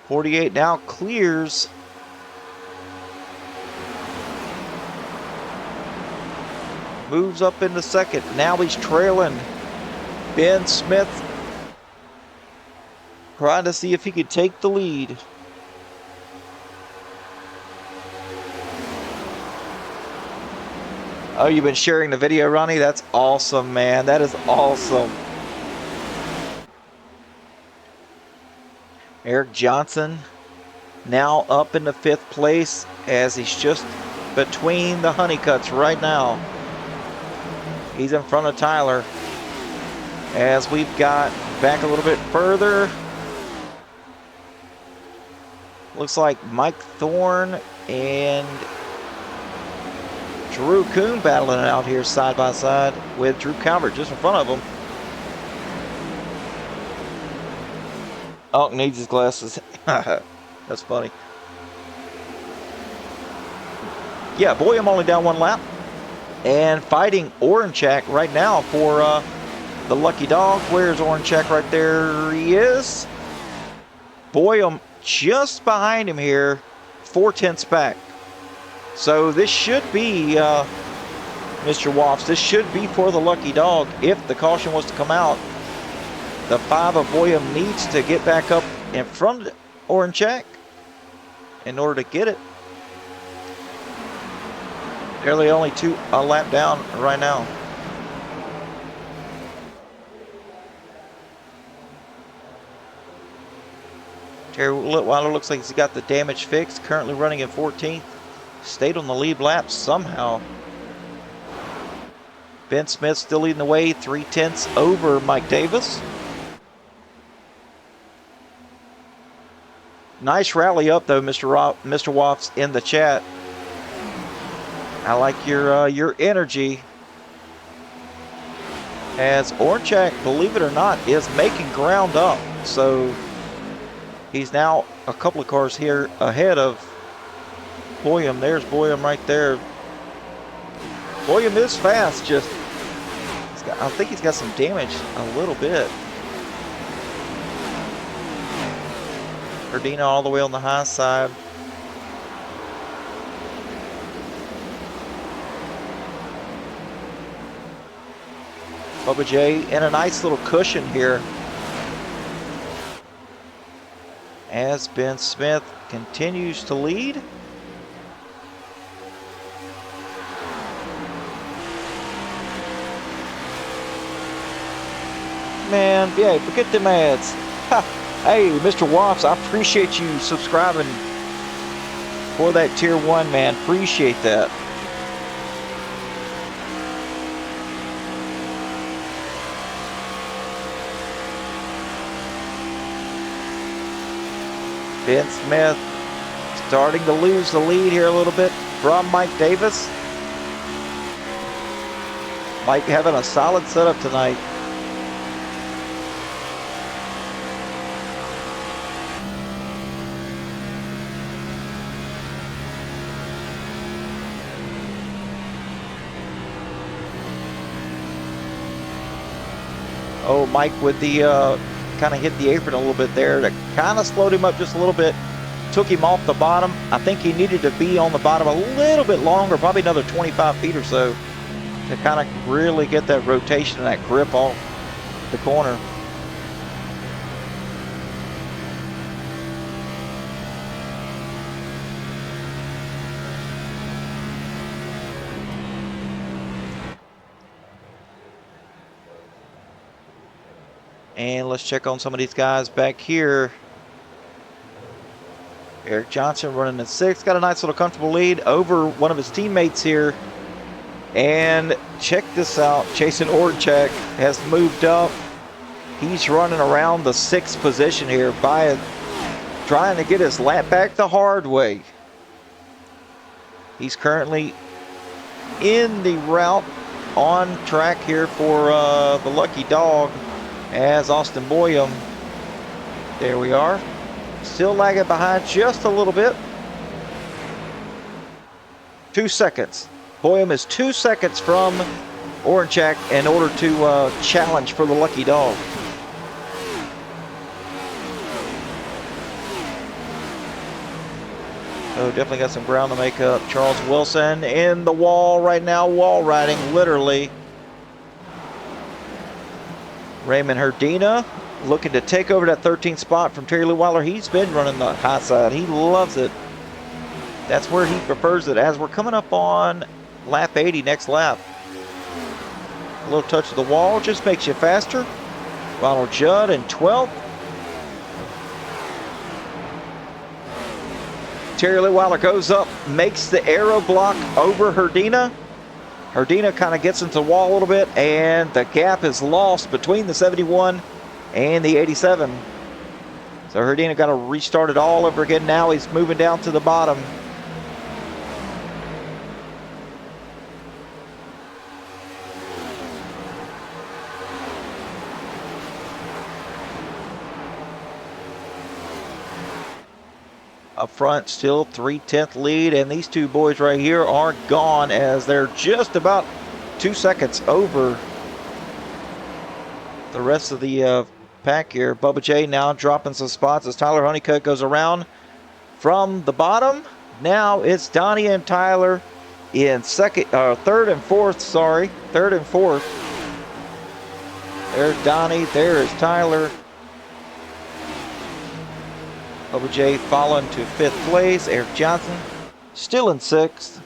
48 now clears. Moves up into second. Now he's trailing Ben Smith. Trying to see if he could take the lead. Oh, you've been sharing the video, Ronnie? That's awesome, man. That is awesome. Eric Johnson now up into 5th place as he's just between the honeycuts right now. He's in front of Tyler. As we've got back a little bit further, looks like Mike Thorne and Drew Kuhn battling it out here side by side with Drew Calvert just in front of him. Elk needs his glasses. That's funny. Yeah, Boyum only down 1 lap. And fighting Oranchak right now for the lucky dog. Where's Oranchak? Right there he is. Boyum just behind him here, 4/10 back. So this should be, Mr. Woffs, this should be for the lucky dog if the caution was to come out. The 5 of Boyum needs to get back up in front of Oranchak in order to get it. Nearly only a lap down right now. Terry Litweiler looks like he's got the damage fixed. Currently running in 14th. Stayed on the lead lap somehow. Ben Smith still leading the way, 3/10 over Mike Davis. Nice rally up though, Mr. Woffs in the chat. I like your energy. As Orchak, believe it or not, is making ground up. So he's now a couple of cars here ahead of Boyum. There's Boyum right there. Boyum is fast, just I think he's got some damage a little bit. Erdina all the way on the high side. Bubba J in a nice little cushion here. As Ben Smith continues to lead. Man, yeah, forget them ads. Ha. Hey, Mr. Woffs, I appreciate you subscribing for that tier 1, man. Appreciate that. Ben Smith starting to lose the lead here a little bit from Mike Davis. Mike having a solid setup tonight. Oh, Mike with the kind of hit the apron a little bit there. That kind of slowed him up just a little bit. Took him off the bottom. I think he needed to be on the bottom a little bit longer, probably another 25 feet or so, to kind of really get that rotation and that grip off the corner. And let's check on some of these guys back here. Eric Johnson running in 6th. Got a nice little comfortable lead over one of his teammates here. And check this out. Jason Orchak has moved up. He's running around the 6th position here by trying to get his lap back the hard way. He's currently in the route on track here for the Lucky Dog. As Austin Boyum, there we are, still lagging behind just a little bit. 2 seconds. Boyum is 2 seconds from Orchak in order to challenge for the Lucky Dog. Oh, definitely got some ground to make up. Charles Wilson in the wall right now, wall riding literally. Raymond Herdina looking to take over that 13th spot from Terry Leweiler. He's been running the high side. He loves it. That's where he prefers it. As we're coming up on lap 80, next lap. A little touch of the wall just makes you faster. Ronald Judd in 12th. Terry Leweiler goes up, makes the aero block over Herdina. Herdina kind of gets into the wall a little bit, and the gap is lost between the 71 and the 87. So Herdina got to restart it all over again. Now he's moving down to the bottom. Up front, still 3/10 lead, and these two boys right here are gone as they're just about 2 seconds over the rest of the pack here. Bubba J now dropping some spots as Tyler Honeycutt goes around from the bottom. Now it's Donnie and Tyler in third and fourth. Sorry, third and fourth. There's Donnie. There is Tyler. Bubba J following to 5th place. Eric Johnson still in 6th.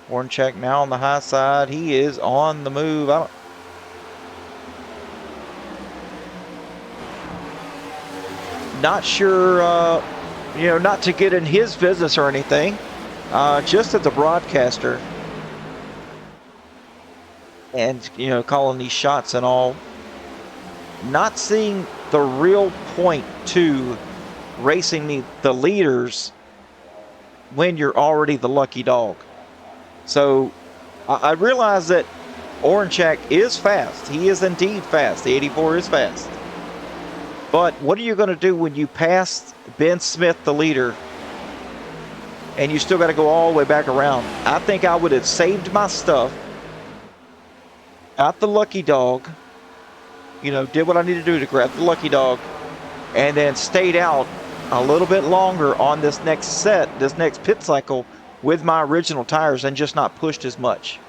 Warncheck now on the high side. He is on the move. Not sure, not to get in his business or anything. just as a broadcaster, and calling these shots and all, not seeing the real point to racing the leaders when you're already the lucky dog. So I realize that Oranchak is fast. He is indeed fast. The 84 is fast. But what are you going to do when you pass Ben Smith, the leader, and you still got to go all the way back around? I think I would have saved my stuff, got the lucky dog, did what I needed to do to grab the lucky dog, and then stayed out a little bit longer on this next pit cycle with my original tires, and just not pushed as much.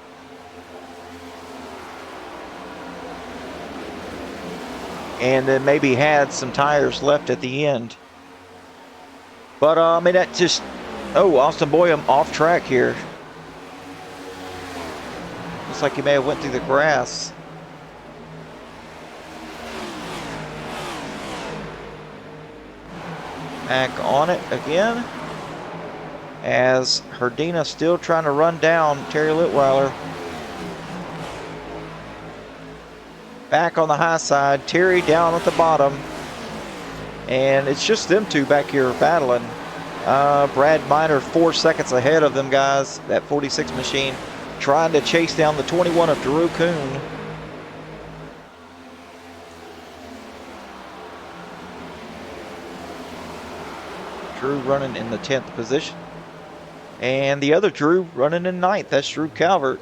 And then maybe had some tires left at the end. But I mean, that just, Austin Boyum off track here. Looks like he may have went through the grass. Back on it again, as Herdina still trying to run down Terry Litweiler. Back on the high side, Terry down at the bottom, and it's just them two back here battling. Brad Miner 4 seconds ahead of them guys, that 46 machine, trying to chase down the 21 of Drew Kuhn. Drew running in the 10th position, and the other Drew running in 9th. That's Drew Calvert.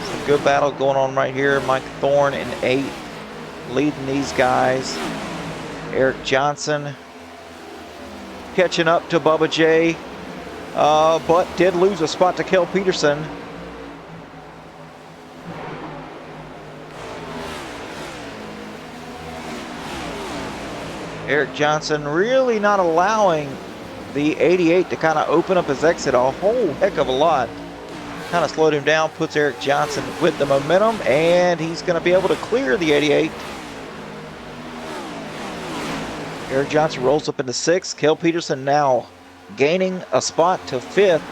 Some good battle going on right here. Mike Thorne in 8th, leading these guys. Eric Johnson catching up to Bubba J. But did lose a spot to Kel Peterson. Eric Johnson really not allowing the 88 to kind of open up his exit a whole heck of a lot. Kind of slowed him down, puts Eric Johnson with the momentum, and he's going to be able to clear the 88. Eric Johnson rolls up into 6th. Kel Peterson now gaining a spot to 5th.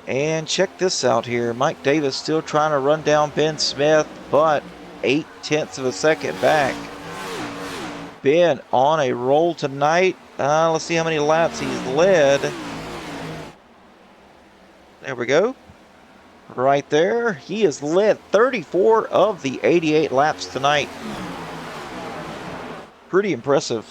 And check this out here. Mike Davis still trying to run down Ben Smith, but 0.8 of a second back. Ben on a roll tonight. Let's see how many laps he's led. There we go. Right there, he has led 34 of the 88 laps tonight. Pretty impressive.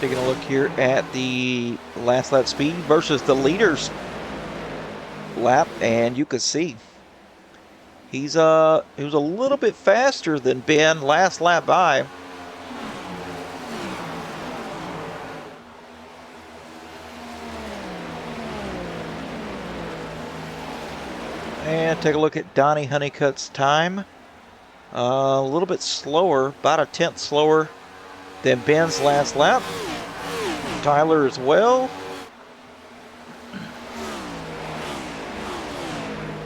Taking a look here at the last lap speed versus the leader's lap, and you can see he was a little bit faster than Ben last lap by. And take a look at Donnie Honeycutt's time. A little bit slower, about a 10th slower than Ben's last lap. Tyler as well.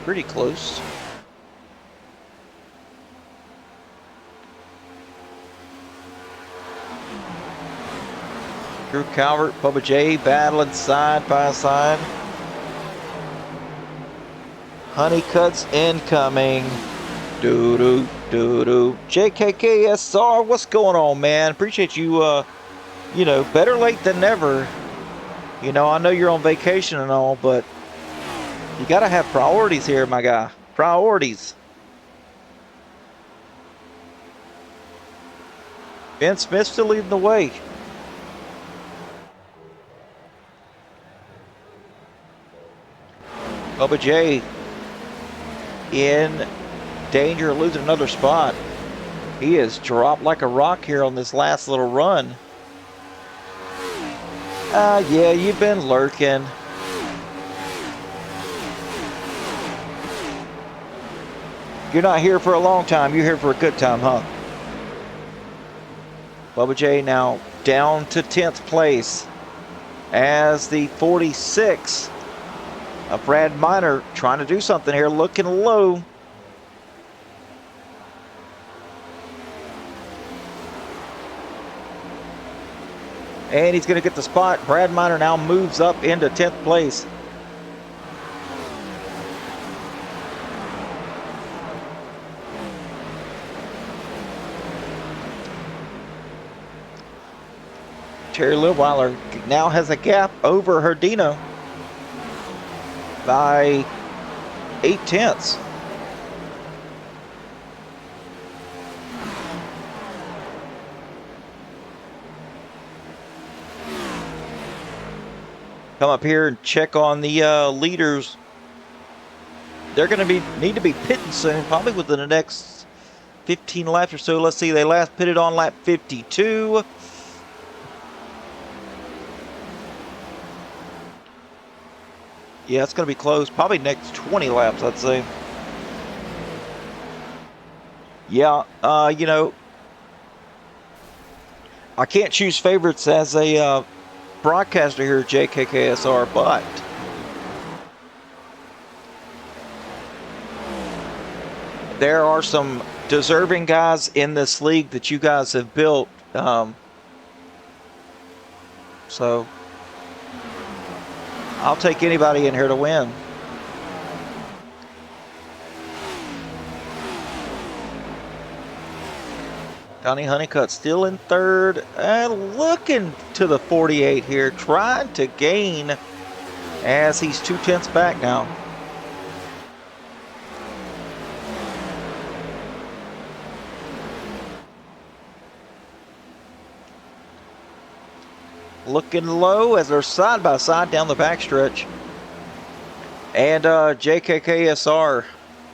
Pretty close. Drew Calvert, Bubba J battling side by side. Honeycutt's incoming. Doo-doo, doo-doo. JKKSR, what's going on, man? Appreciate you, better late than never. I know you're on vacation and all, but you got to have priorities here, my guy. Priorities. Ben Smith still leading the way. Bubba J in danger of losing another spot. He has dropped like a rock here on this last little run. Yeah, you've been lurking. You're not here for a long time. You're here for a good time, huh? Bubba J now down to 10th place as the 46 of Brad Miner trying to do something here, looking low. And he's going to get the spot. Brad Miner now moves up into 10th place. Terry Litweiler now has a gap over Herdino by 0.8. Come up here and check on the leaders. They're going to need to be pitting soon, probably within the next 15 laps or so. Let's see, they last pitted on lap 52. Yeah, it's going to be close. Probably next 20 laps, I'd say. Yeah, you know, I can't choose favorites as a broadcaster here at JKKSR, but there are some deserving guys in this league that you guys have built. So I'll take anybody in here to win. Donnie Honeycutt still in third and looking to the 48 here, trying to gain as he's 0.2 back now. Looking low as they're side by side down the backstretch. And JKKSR,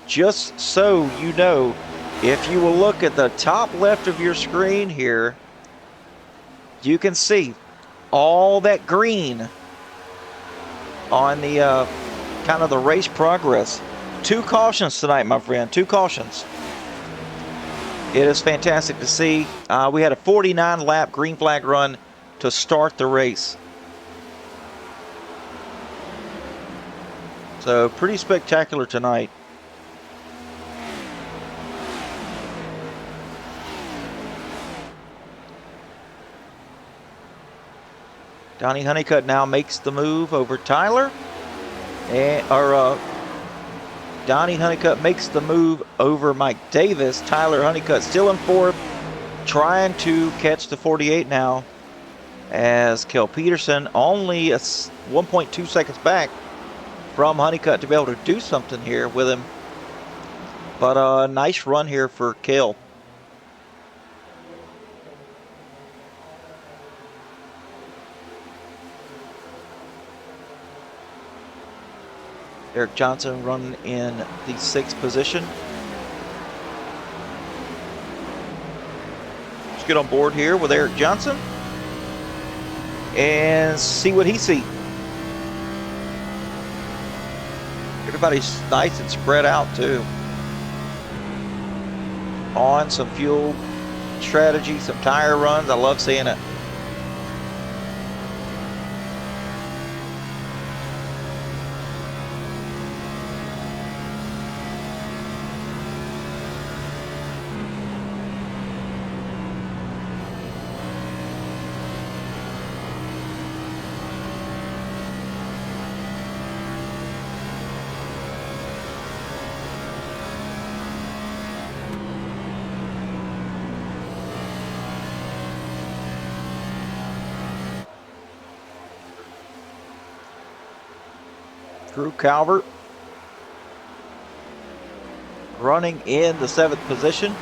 just so you know, if you will look at the top left of your screen here, you can see all that green on the kind of the race progress. 2 cautions tonight, my friend, 2 cautions. It is fantastic to see. We had a 49 lap green flag run to start the race. So pretty spectacular tonight. Donnie Honeycutt now makes the move over Tyler. Donnie Honeycutt makes the move over Mike Davis. Tyler Honeycutt still in 4th, trying to catch the 48 now, as Kel Peterson only 1.2 seconds back from Honeycutt to be able to do something here with him. But a nice run here for Kel. Eric Johnson running in the 6th position. Let's get on board here with Eric Johnson and see what he sees. Everybody's nice and spread out too. On some fuel strategy, some tire runs. I love seeing it. Drew Calvert running in the 7th position.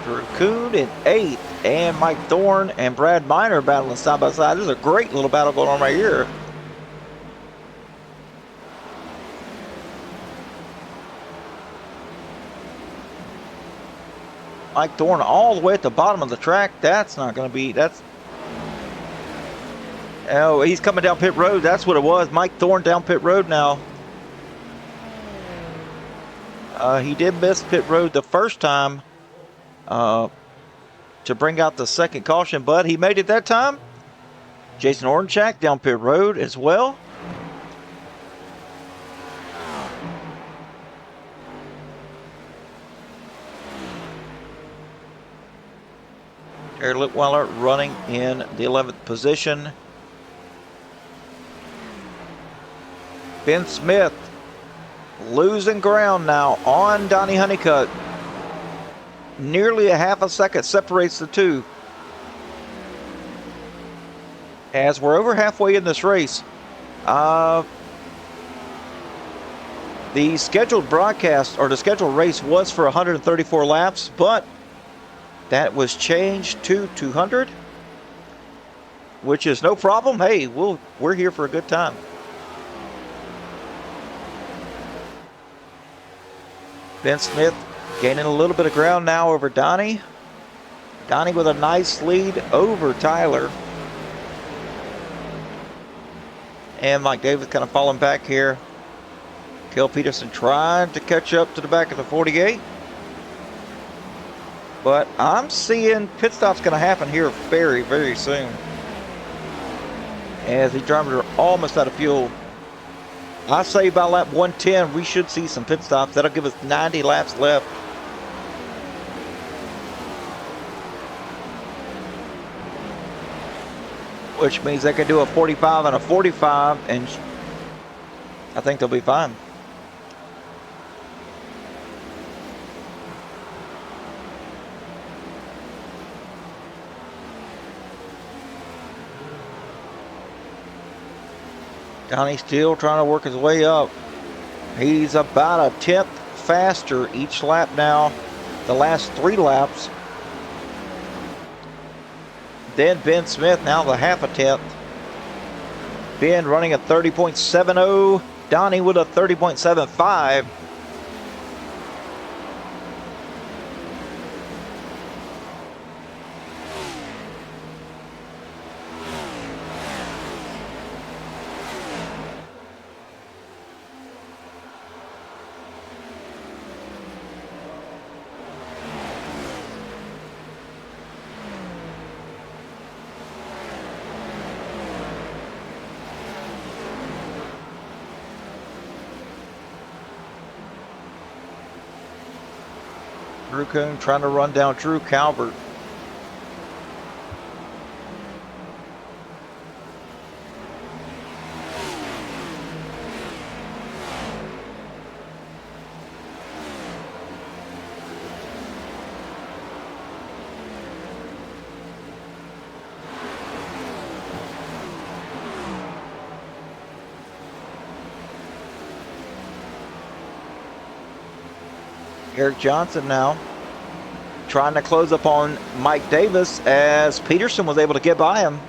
Drew Kuhn in 8th, and Mike Thorne and Brad Miner battling side by side. There's a great little battle going on right here. Mike Thorne all the way at the bottom of the track. That's not going to be, Oh, he's coming down pit road. That's what it was. Mike Thorne down pit road now. He did miss pit road the first time to bring out the second caution, but he made it that time. Jason Oranchak down pit road as well. Terry Litweiler running in the 11th position. Ben Smith losing ground now on Donnie Honeycutt. Nearly a half a second separates the two. As we're over halfway in this race, the scheduled broadcast or the scheduled race was for 134 laps, but that was changed to 200, which is no problem. Hey, we're here for a good time. Ben Smith gaining a little bit of ground now over Donnie. Donnie with a nice lead over Tyler. And Mike Davis kind of falling back here. Kel Peterson trying to catch up to the back of the 48. But I'm seeing pit stop's going to happen here very, very soon. As the drivers are almost out of fuel. I say by lap 110, we should see some pit stops. That'll give us 90 laps left. Which means they can do a 45 and a 45, and I think they'll be fine. Donnie's still trying to work his way up. He's about a 10th faster each lap now, the last 3 laps. Then Ben Smith, now the half a 10th. Ben running a 30.70. Donnie with a 30.75. Drew Coon trying to run down Drew Calvert. Eric Johnson now trying to close up on Mike Davis as Peterson was able to get by him.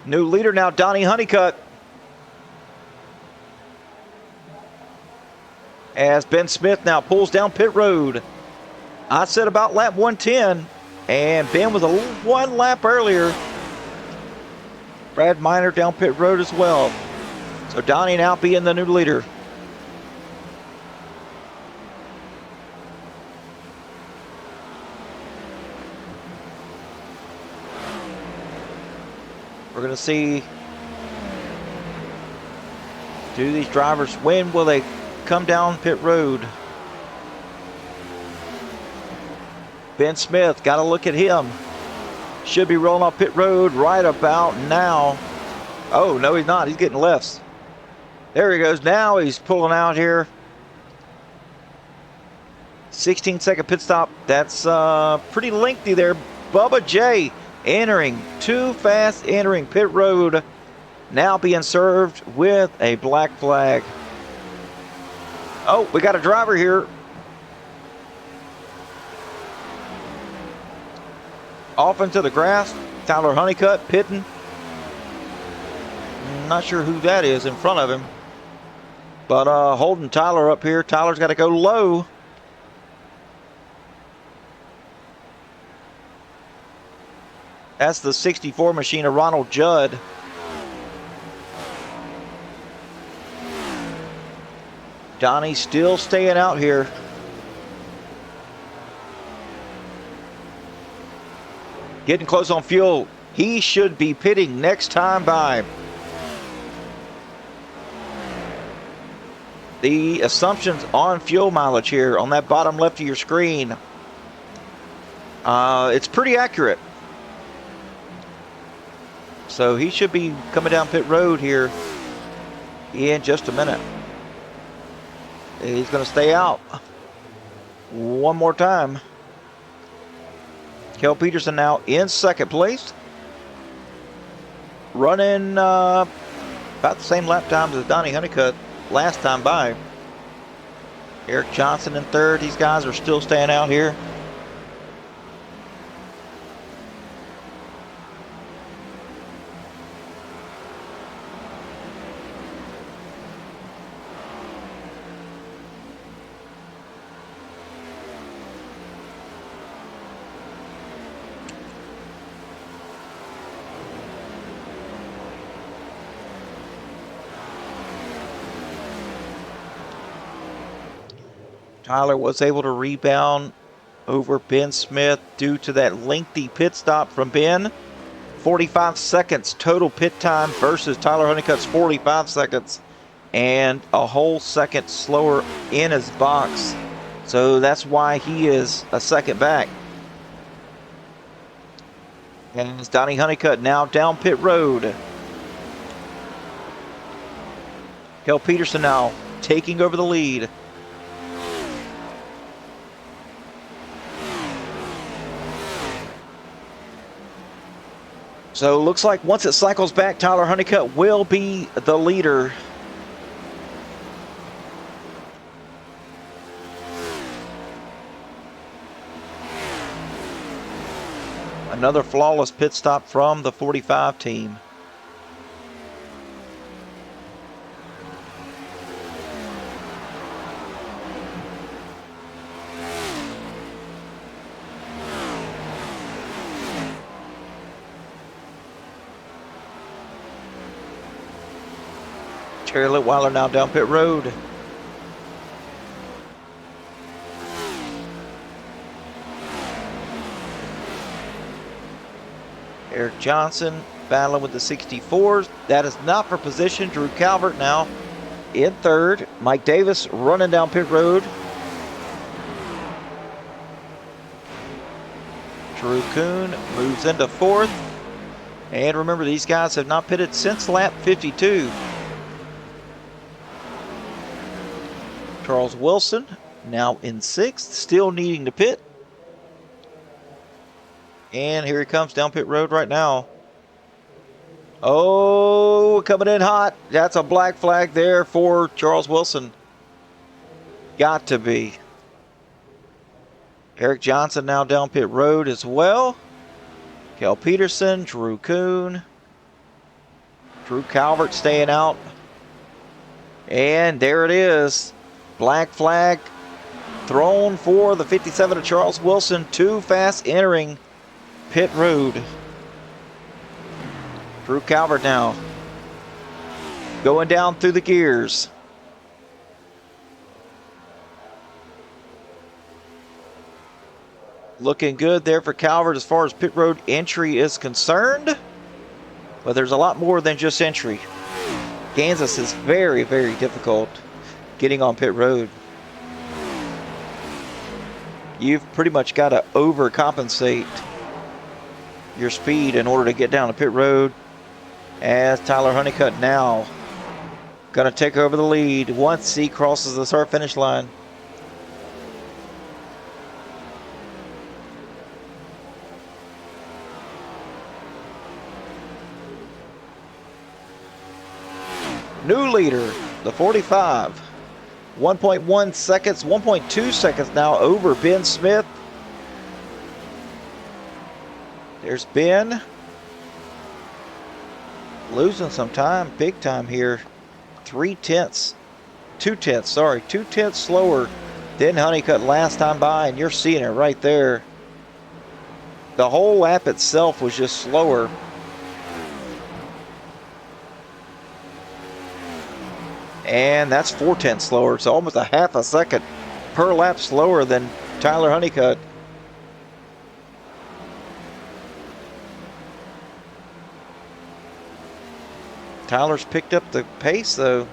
New leader now, Donnie Honeycutt. As Ben Smith now pulls down pit road. I said about lap 110, and Ben was one lap earlier. Brad Miner down pit road as well. So Donnie now being the new leader. We're going to see, do these drivers, when will they come down pit road? Ben Smith, got to look at him. Should be rolling off pit road right about now. Oh, no, he's not. He's getting lefts. There he goes. Now he's pulling out here. 16-second pit stop. That's pretty lengthy there. Bubba J entering, too fast entering pit road. Now being served with a black flag. Oh, we got a driver here. Off into the grass. Tyler Honeycutt pitting. Not sure who that is in front of him. But holding Tyler up here. Tyler's got to go low. That's the 64 machine of Ronald Judd. Donnie still staying out here. Getting close on fuel. He should be pitting next time by. The assumptions on fuel mileage here on that bottom left of your screen. It's pretty accurate. So he should be coming down pit road here in just a minute. He's going to stay out one more time. Kel Peterson now in second place. Running about the same lap times as Donnie Honeycutt last time by. Eric Johnson in third. These guys are still staying out here. Tyler was able to rebound over Ben Smith due to that lengthy pit stop from Ben. 45 seconds total pit time versus Tyler Honeycutt's 45 seconds. And a whole second slower in his box. So that's why he is a second back. And it's Donnie Honeycutt now down pit road. Kel Peterson now taking over the lead. So looks like once it cycles back, Tyler Honeycutt will be the leader. Another flawless pit stop from the 45 team. Terry Litweiler now down pit road. Eric Johnson battling with the 64s. That is not for position. Drew Calvert now in third. Mike Davis running down pit road. Drew Kuhn moves into fourth. And remember, these guys have not pitted since lap 52. Charles Wilson now in sixth, still needing to pit. And here he comes down pit road right now. Oh, coming in hot. That's a black flag there for Charles Wilson. Got to be. Eric Johnson now down pit road as well. Kel Peterson, Drew Kuhn. Drew Calvert staying out. And there it is. Black flag thrown for the 57 of Charles Wilson. Too fast entering pit road. Drew Calvert now going down through the gears. Looking good there for Calvert as far as pit road entry is concerned. But there's a lot more than just entry. Kansas is very, very difficult getting on pit road. You've pretty much got to overcompensate your speed in order to get down to pit road. As Tyler Honeycutt now going to take over the lead once he crosses the start finish line. New leader, the 45. 1.1 seconds, 1.2 seconds now over Ben Smith. There's Ben. Losing some time, big time here. 2 tenths slower than Honeycutt last time by, and you're seeing it right there. the whole lap itself was just slower. And that's 4/10 slower, so almost a half a second per lap slower than Tyler Honeycutt. Tyler's picked up the pace though.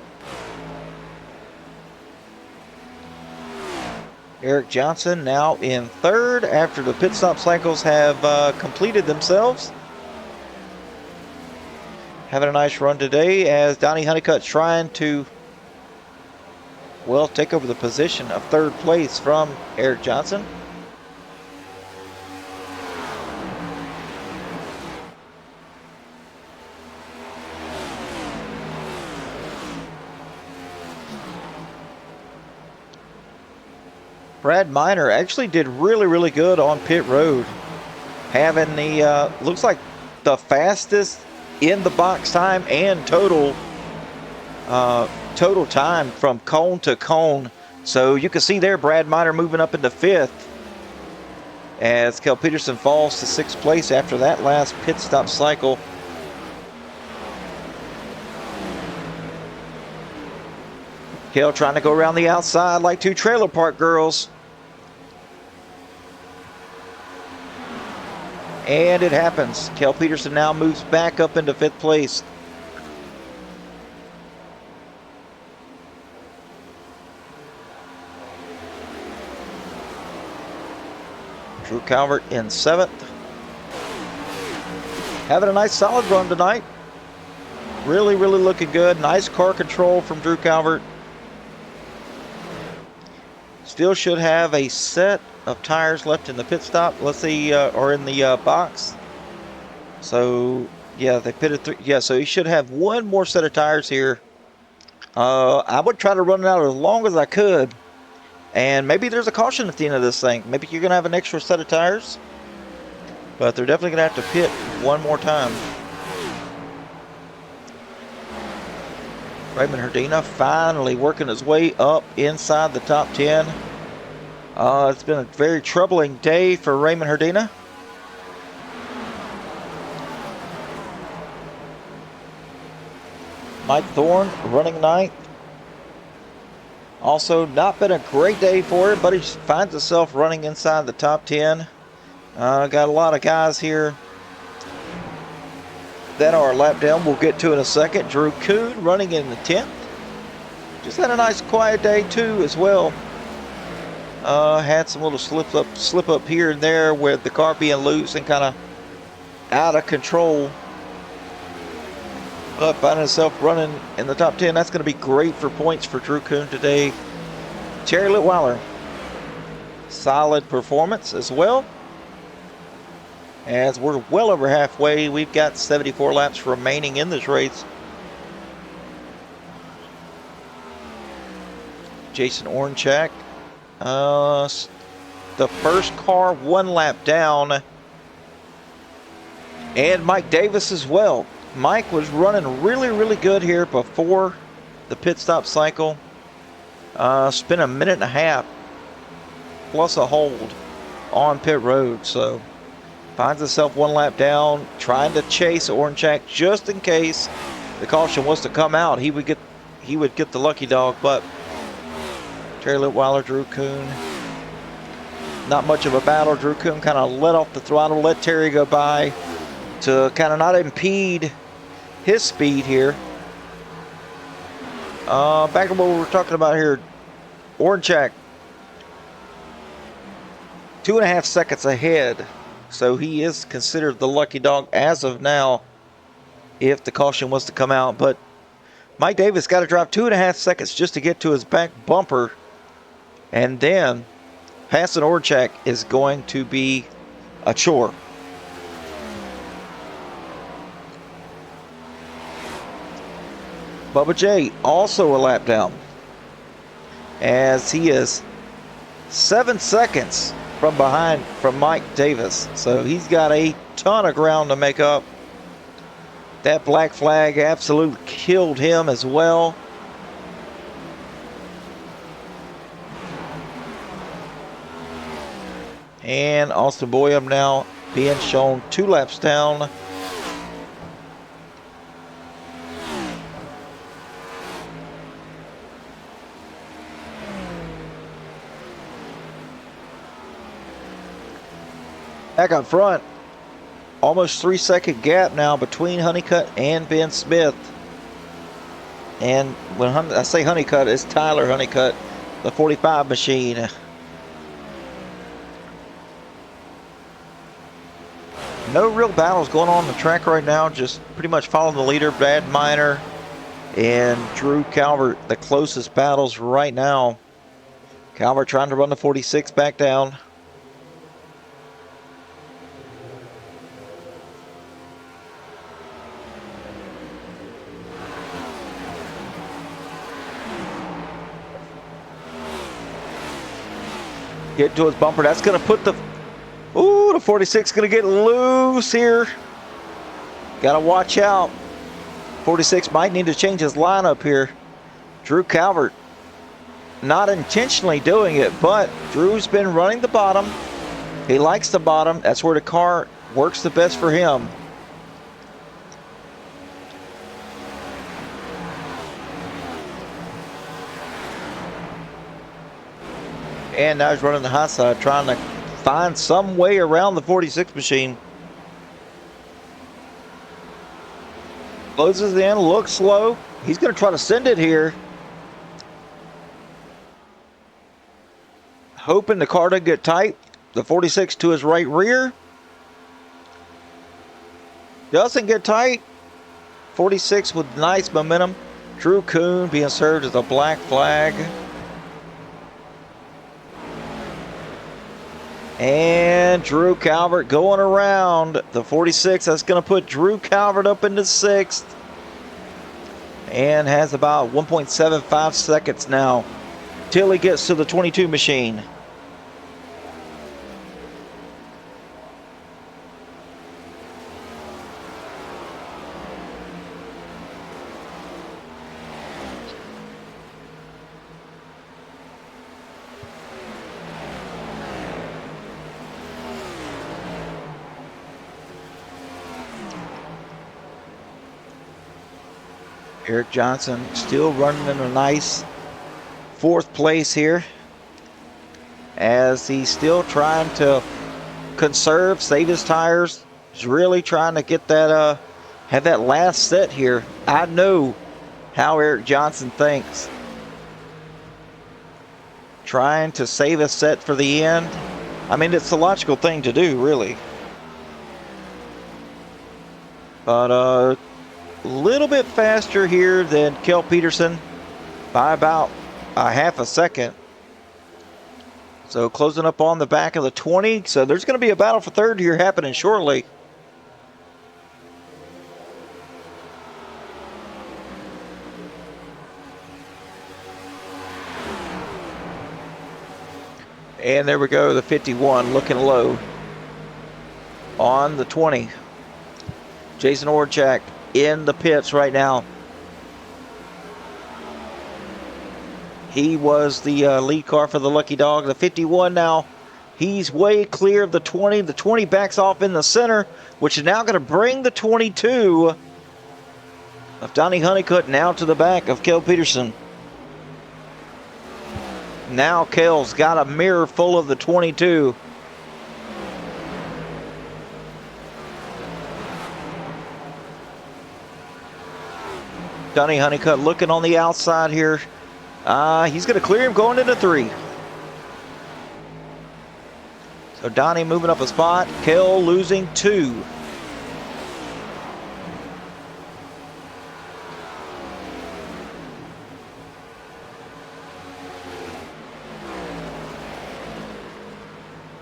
Eric Johnson now in third after the pit stop cycles have completed themselves. Having a nice run today as Donnie Honeycutt trying to, well, take over the position of third place from Eric Johnson. Brad Miner actually did really good on pit road, having the looks like the fastest in the box time and total time from cone to cone. So you can see there Brad Miner moving up into fifth as Kel Peterson falls to sixth place after that last pit stop cycle. Kel trying to go around the outside like two trailer park girls. And it happens. Kel Peterson now moves back up into fifth place. Drew Calvert in seventh. Having a nice solid run tonight. Really looking good. Nice car control from Drew Calvert. Still should have a set of tires left in the pit stop. Let's see, or in the box. So yeah, they pitted through. Yeah, so he should have one more set of tires here. I would try to run it out as long as I could, and maybe there's a caution at the end of this thing. Maybe you're gonna have an extra set of tires, but they're definitely gonna have to pit one more time. Raymond Herdina finally working his way up inside the top 10. It's been a very troubling day for Raymond Herdina. Mike Thorne running ninth. Also not been a great day for him, but he finds himself running inside the top 10. Got a lot of guys here that are lap down. We'll get to in a second. Drew Kuhn running in the 10th. Just had a nice quiet day too as well. Had some little slip up here and there with the car being loose and kind of out of control. But finding himself running in the top 10, that's going to be great for points for Drew Kuhn today. Terry Litweiler, solid performance as well. As we're well over halfway, we've got 74 laps remaining in this race. Jason Orenchak, the first car one lap down. And Mike Davis as well. Mike was running really good here before the pit stop cycle. Spent a minute and a half plus a hold on pit road. So finds himself one lap down, trying to chase Orenchak just in case the caution was to come out. He would get the lucky dog, but Terry Litweiler, Drew Kuhn, not much of a battle. Drew Kuhn kind of let off the throttle, let Terry go by to kind of not impede his speed here. Back to what we were talking about here. Orenchak, 2.5 seconds ahead. So he is considered the lucky dog as of now if the caution was to come out. But Mike Davis got to drive 2.5 seconds just to get to his back bumper. And then passing Orenchak is going to be a chore. Bubba J also a lap down as he is 7 seconds from behind from Mike Davis. So he's got a ton of ground to make up. That black flag absolutely killed him as well. And Austin Boyum now being shown 2 laps down. Back up front, almost 3-second gap now between Honeycutt and Ben Smith. And when I say Honeycutt, it's Tyler Honeycutt, the 45 machine. No real battles going on the track right now, just pretty much following the leader, Brad Miner and Drew Calvert, the closest battles right now. Calvert trying to run the 46 back down. Get to his bumper. That's going to put the... Ooh, the 46 going to get loose here. Got to watch out. 46 might need to change his lineup here. Drew Calvert, not intentionally doing it, but Drew's been running the bottom. He likes the bottom. That's where the car works the best for him. And now he's running the high side, trying to find some way around the 46 machine. Closes in, looks slow. He's going to try to send it here. Hoping the car doesn't get tight. The 46 to his right rear. Doesn't get tight. 46 with nice momentum. Drew Kuhn being served as a black flag. And Drew Calvert going around the 46. That's going to put Drew Calvert up into 6th. And has about 1.75 seconds now till he gets to the 22 machine. Eric Johnson still running in a nice 4th place here, as he's still trying to conserve, save his tires. He's really trying to get that, have that last set here. I know how Eric Johnson thinks. Trying to save a set for the end. I mean, it's the logical thing to do, really. But, a little bit faster here than Kel Peterson by about a half a second. So closing up on the back of the 20. So there's going to be a battle for 3rd here happening shortly. And there we go, the 51 looking low on the 20. Jason Orchak in the pits right now. He was the lead car for the Lucky Dog. The 51 now, he's way clear of the 20. The 20 backs off in the center, which is now going to bring the 22 of Donnie Honeycutt now to the back of Kel Peterson. Now Kel's got a mirror full of the 22. Donnie Honeycutt looking on the outside here. He's going to clear him going into 3. So Donnie moving up a spot. Kel losing 2.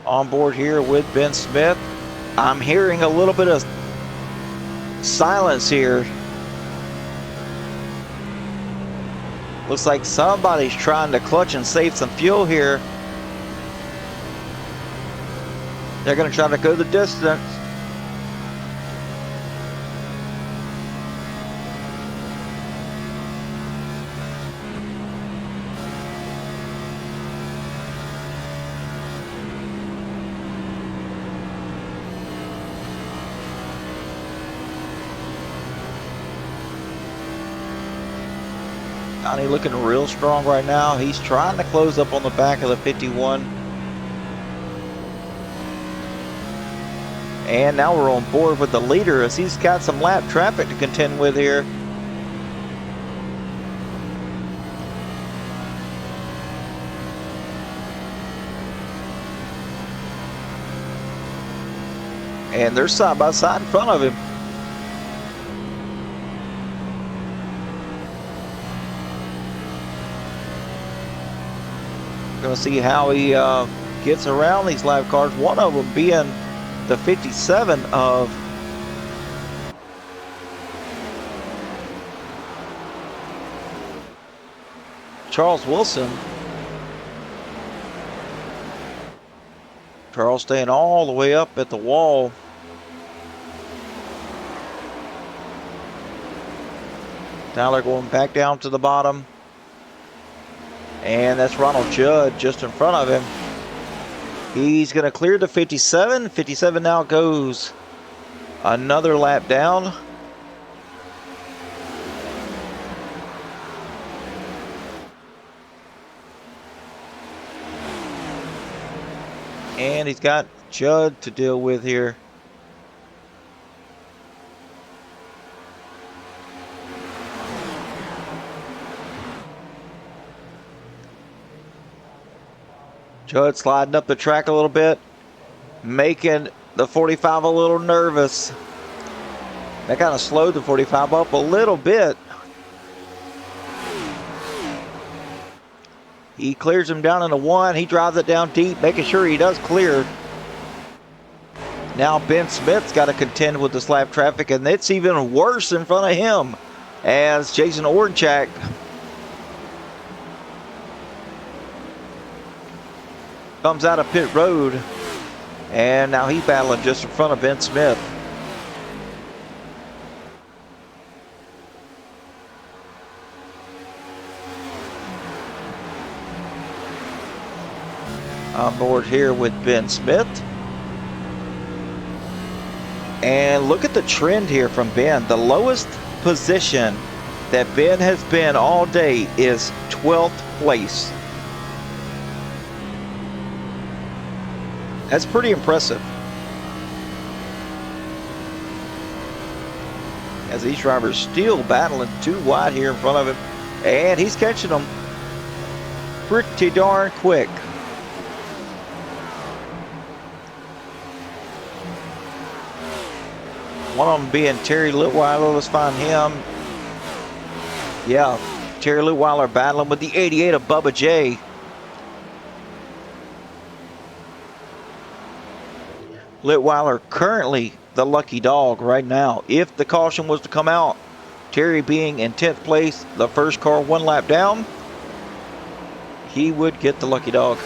On board here with Ben Smith. I'm hearing a little bit of silence here. Looks like somebody's trying to clutch and save some fuel here. They're going to try to go the distance. Donnie looking real strong right now. He's trying to close up on the back of the 51. And now we're on board with the leader as he's got some lap traffic to contend with here. And they're side by side in front of him. Going to see how he gets around these lap cars. One of them being the 57 of Charles Wilson. Charles staying all the way up at the wall. Tyler going back down to the bottom. And that's Ronald Judd just in front of him. He's going to clear the 57. 57 now goes another lap down. And he's got Judd to deal with here. Judd sliding up the track a little bit, making the 45 a little nervous. That kind of slowed the 45 up a little bit. He clears him down into one. He drives it down deep, making sure he does clear. Now Ben Smith's got to contend with this lap traffic, and it's even worse in front of him as Jason Oranchak comes out of pit road, and now he's battling just in front of Ben Smith. On board here with Ben Smith. And look at the trend here from Ben. The lowest position that Ben has been all day is 12th place. That's pretty impressive. As these drivers still battling too wide here in front of him. And he's catching them pretty darn quick. One of them being Terry Litweiler. Let's find him. Yeah, Terry Litweiler battling with the 88 of Bubba J. Litweiler currently the lucky dog right now. If the caution was to come out, Terry being in 10th place, the first car one lap down, he would get the lucky dog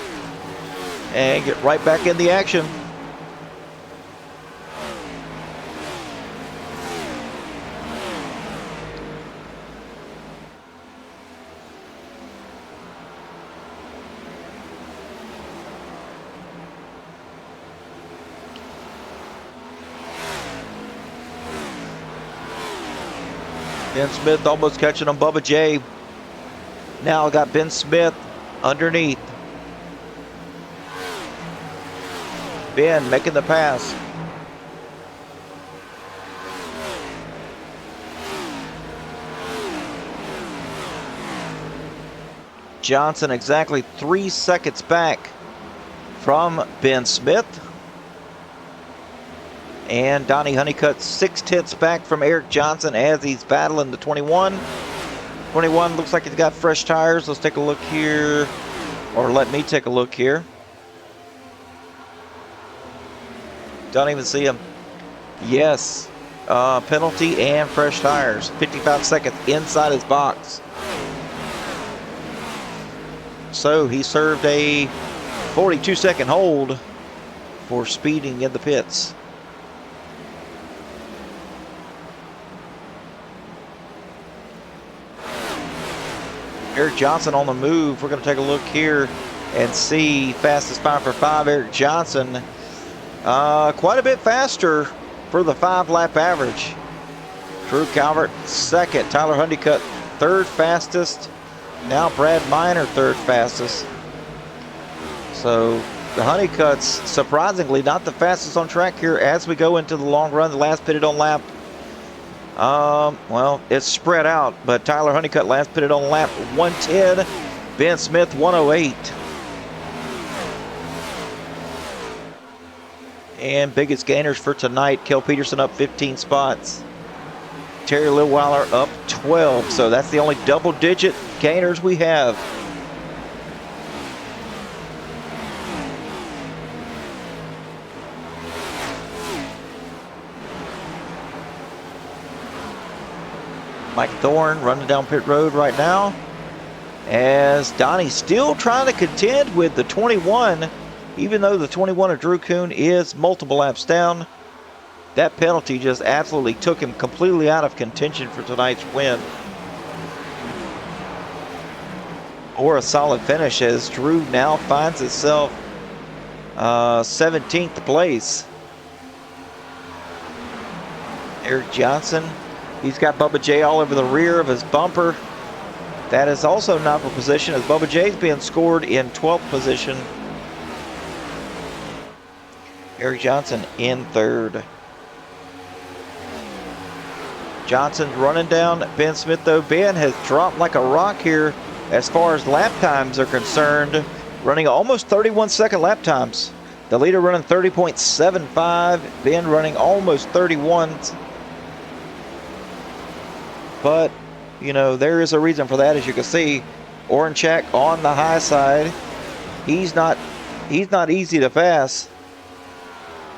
and get right back in the action. Ben Smith almost catching him. Bubba J. Now got Ben Smith underneath. Ben making the pass. Johnson exactly 3 seconds back from Ben Smith. And Donnie Honeycutt 6/10 back from Eric Johnson as he's battling the 21. 21 looks like he's got fresh tires. Let's take a look here. Or let me take a look here. Don't even see him. Yes. Penalty and fresh tires. 55 seconds inside his box. So he served a 42-second hold for speeding in the pits. Eric Johnson on the move. We're going to take a look here and see fastest 5x5. Eric Johnson quite a bit faster for the 5-lap average. Drew Calvert second. Tyler Honeycutt third fastest. Now Brad Minor third fastest. So the Honeycutt's surprisingly not the fastest on track here as we go into the long run. The last pitted on lap. Well, it's spread out, but Tyler Honeycutt last pitted on lap 110. Ben Smith 108. And biggest gainers for tonight, Kel Peterson up 15 spots. Terry Litweiler up 12. So that's the only double-digit gainers we have. Mike Thorne running down pit road right now, as Donnie's still trying to contend with the 21, even though the 21 of Drew Kuhn is multiple laps down. That penalty just absolutely took him completely out of contention for tonight's win. Or a solid finish, as Drew now finds itself 17th place. Eric Johnson, he's got Bubba J all over the rear of his bumper. That is also not for position, as Bubba J's being scored in 12th position. Eric Johnson in third. Johnson's running down Ben Smith, though. Ben has dropped like a rock here as far as lap times are concerned, running almost 31-second lap times. The leader running 30.75, Ben running almost 31. But, you know, there is a reason for that, as you can see. Oranchak on the high side. He's not easy to pass.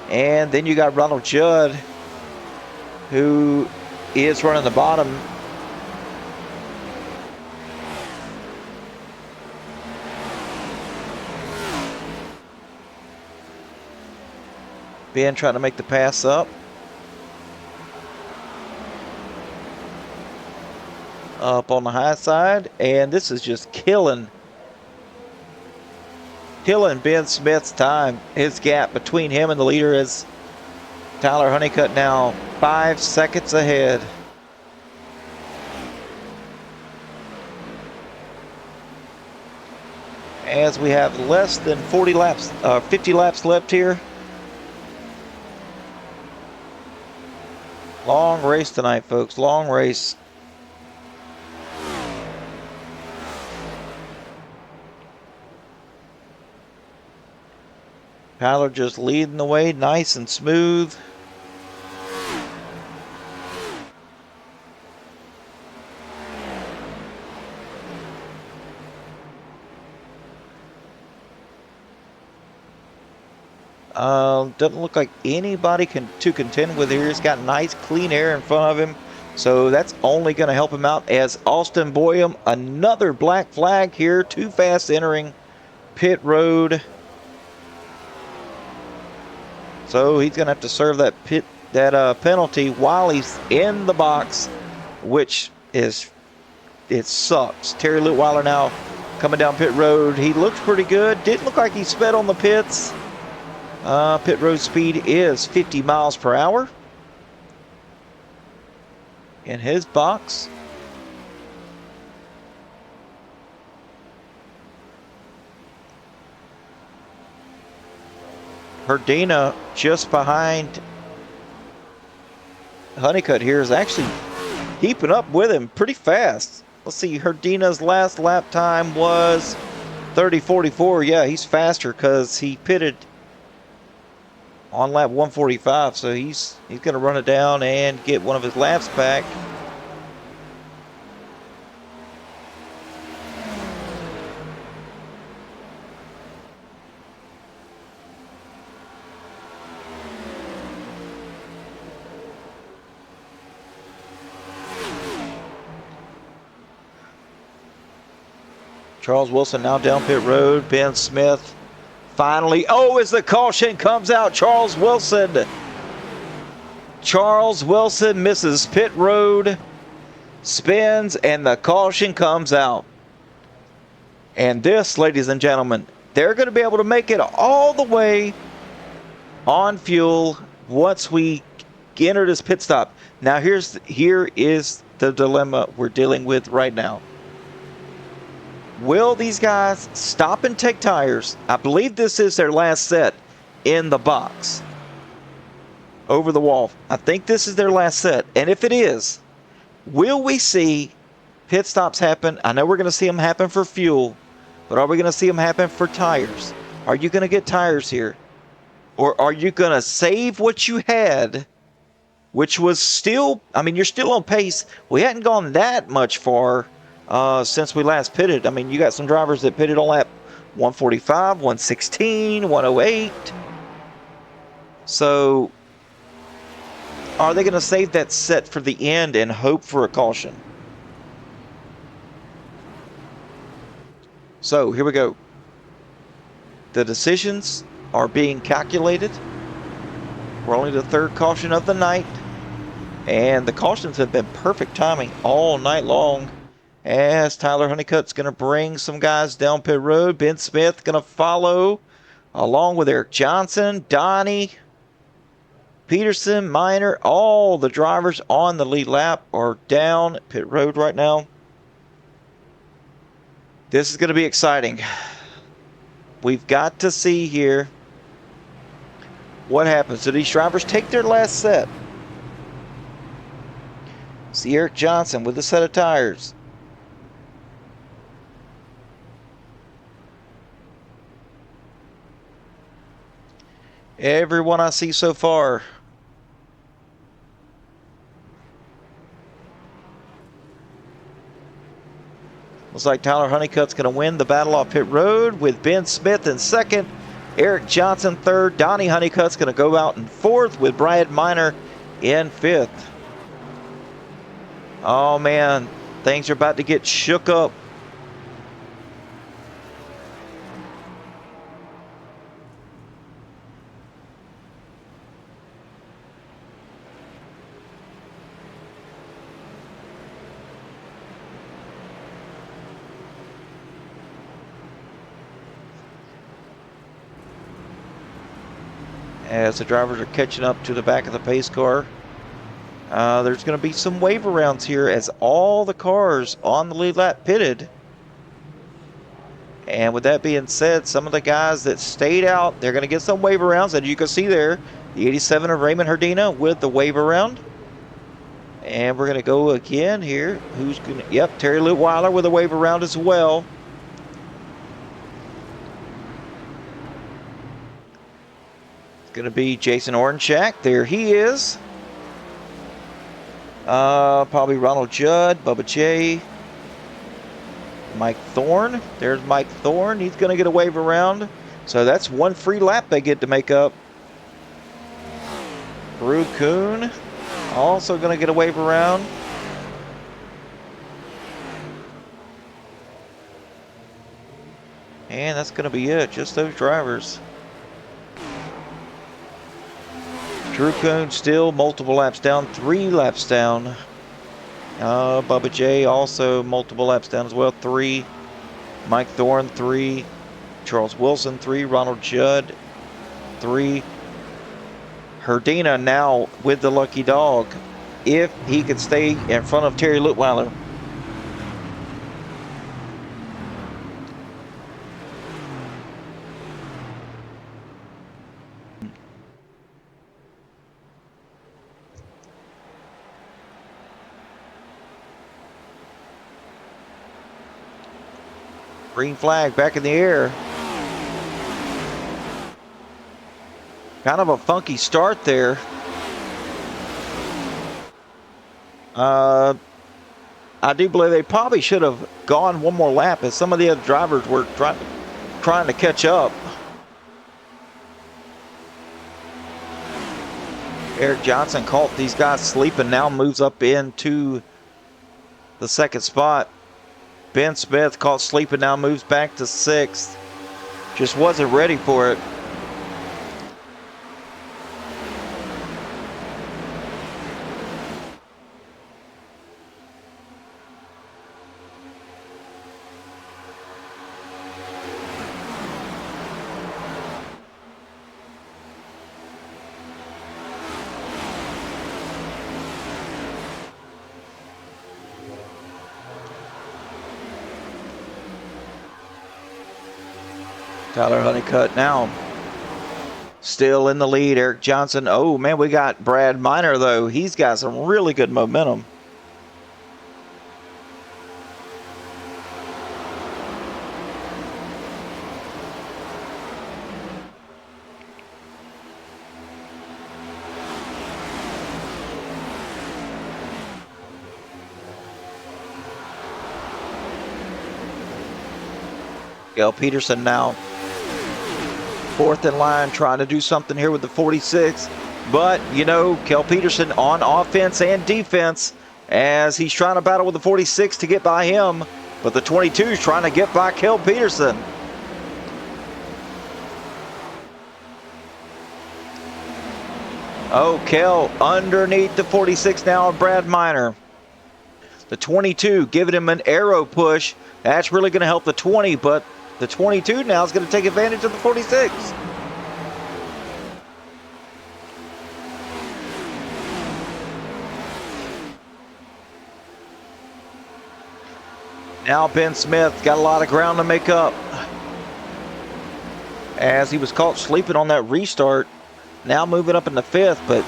And then you got Ronald Judd, who is running the bottom. Ben trying to make the pass up. Up on the high side, and this is just killing Ben Smith's time. His gap between him and the leader is Tyler Honeycutt now 5 seconds ahead. As we have less than 50 laps left here. Long race tonight, folks. Long race. Tyler just leading the way, nice and smooth. Doesn't look like anybody to contend with here. He's got nice clean air in front of him, so that's only going to help him out. As Austin Boyum, another black flag here, too fast entering pit road. So he's going to have to serve that penalty while he's in the box, which is, it sucks. Terry Litweiler now coming down pit road. He looks pretty good. Didn't look like he sped on the pits. Pit road speed is 50 miles per hour in his box. Herdina just behind Honeycutt here is actually keeping up with him pretty fast. Let's see, Herdina's last lap time was 30:44. Yeah, he's faster because he pitted on lap 145, so he's going to run it down and get one of his laps back. Charles Wilson now down pit road. Ben Smith finally, as the caution comes out, Charles Wilson misses pit road, spins, and the caution comes out. And this, ladies and gentlemen, they're going to be able to make it all the way on fuel once we enter this pit stop. Now here is the dilemma we're dealing with right now. Will these guys stop and take tires? I believe this is their last set in the box. Over the wall. I think this is their last set. And if it is, will we see pit stops happen? I know we're going to see them happen for fuel, but are we going to see them happen for tires? Are you going to get tires here? Or are you going to save what you had, which was still, I mean, you're still on pace. We hadn't gone that much far since we last pitted. I mean, you got some drivers that pitted on lap 145, 116, 108. So are they going to save that set for the end and hope for a caution? So here we go. The decisions are being calculated. We're only the third caution of the night. And the cautions have been perfect timing all night long. As Tyler Honeycutt's going to bring some guys down pit road. Ben Smith going to follow along with Eric Johnson, Donnie, Peterson, Miner. All the drivers on the lead lap are down pit road right now. This is going to be exciting. We've got to see here what happens. Do these drivers take their last set? See Eric Johnson with a set of tires. Everyone I see so far. Looks like Tyler Honeycutt's going to win the battle off pit road with Ben Smith in second. Eric Johnson third. Donnie Honeycutt's going to go out in fourth with Brad Miner in fifth. Oh man, things are about to get shook up. As the drivers are catching up to the back of the pace car. There's going to be some wave arounds here as all the cars on the lead lap pitted. And with that being said, some of the guys that stayed out, they're going to get some wave arounds. And you can see there, the 87 of Raymond Herdina with the wave around. And we're going to go again here. Who's going to, yep, Terry Leutwiler with a wave around as well. It's going to be Jason Orenchak. There he is. Probably Ronald Judd, Bubba J, Mike Thorne. There's Mike Thorne. He's going to get a wave around. So that's one free lap they get to make up. Brew Kuhn also going to get a wave around. And that's going to be it. Just those drivers. Drew Kuhn still multiple laps down, 3 laps down. Bubba J also multiple laps down as well, 3. Mike Thorne, 3. Charles Wilson, 3. Ronald Judd, 3. Herdina now with the lucky dog, if he could stay in front of Terry Leutwiler. Green flag back in the air. Kind of a funky start there. I do believe they probably should have gone one more lap as some of the other drivers were trying to catch up. Eric Johnson caught these guys sleeping, now moves up into the second spot. Ben Smith caught sleeping, now moves back to 6th. Just wasn't ready for it. Tyler Honeycutt now still in the lead. Eric Johnson. Oh, man, we got Brad Miner, though. He's got some really good momentum. Gail Peterson now fourth in line, trying to do something here with the 46. But, you know, Kel Peterson on offense and defense as he's trying to battle with the 46 to get by him. But the 22 is trying to get by Kel Peterson. Oh, Kel underneath the 46 now of Brad Miner. The 22 giving him an arrow push. That's really going to help the 20, but the 22 now is going to take advantage of the 46. Now Ben Smith got a lot of ground to make up as he was caught sleeping on that restart. Now moving up in the fifth, but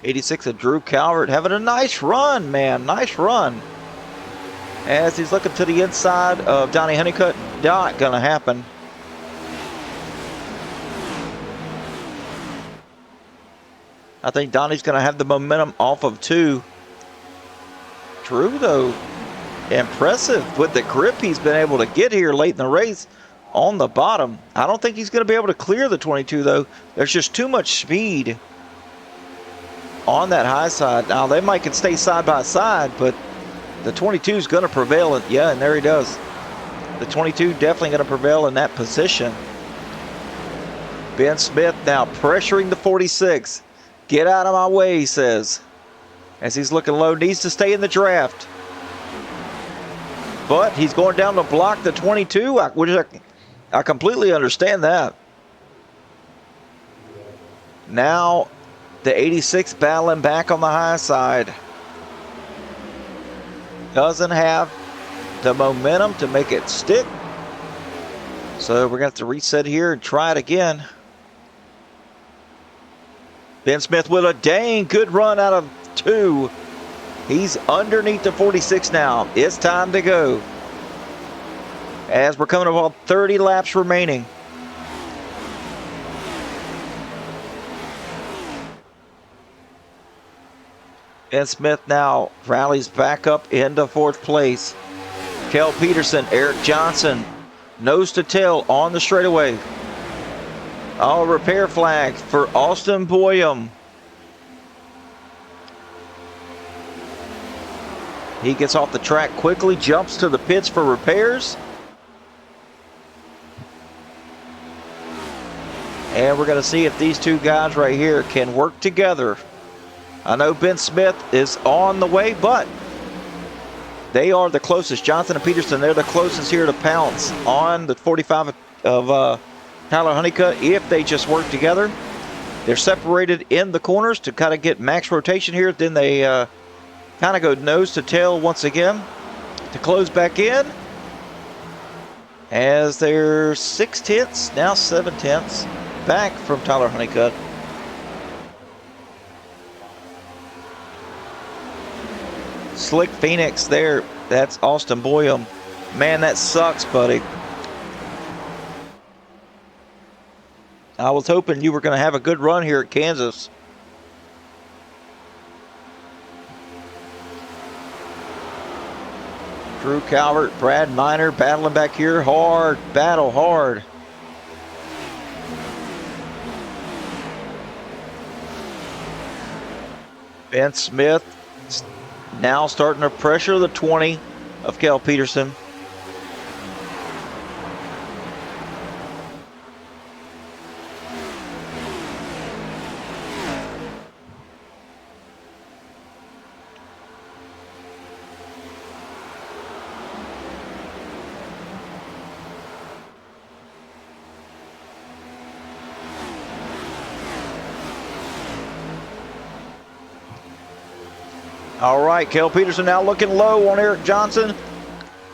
'86 of Drew Calvert having a nice run, man. Nice run. As he's looking to the inside of Donnie Honeycutt. Not going to happen. I think Donnie's going to have the momentum off of 2. Drew, though, impressive with the grip he's been able to get here late in the race on the bottom. I don't think he's going to be able to clear the 22, though. There's just too much speed on that high side. Now, they might can stay side by side, but the 22 is going to prevail. Yeah, and there he does. The 22 definitely going to prevail in that position. Ben Smith now pressuring the 46. Get out of my way, he says. As he's looking low, needs to stay in the draft. But he's going down to block the 22, which I completely understand that. Now, the 86 battling back on the high side. Doesn't have the momentum to make it stick. So we're going to have to reset here and try it again. Ben Smith with a dang good run out of 2. He's underneath the 46 now. It's time to go. As we're coming about 30 laps remaining. Ben Smith now rallies back up into 4th place. Kel Peterson, Eric Johnson, nose to tail on the straightaway. Oh, repair flag for Austin Boyum. He gets off the track quickly, jumps to the pits for repairs. And we're going to see if these two guys right here can work together. I know Ben Smith is on the way, but they are the closest. Johnson and Peterson, they're the closest here to pounce on the 45 of Tyler Honeycutt if they just work together. They're separated in the corners to kind of get max rotation here. Then they kind of go nose to tail once again to close back in. As they're 6 tenths, now 7 tenths back from Tyler Honeycutt. Slick Phoenix there. That's Austin Boyum. Man, that sucks, buddy. I was hoping you were going to have a good run here at Kansas. Drew Calvert, Brad Miner battling back here hard. Battle hard. Ben Smith now starting to pressure the 20 of Kel Peterson. All right, Cale Peterson now looking low on Eric Johnson.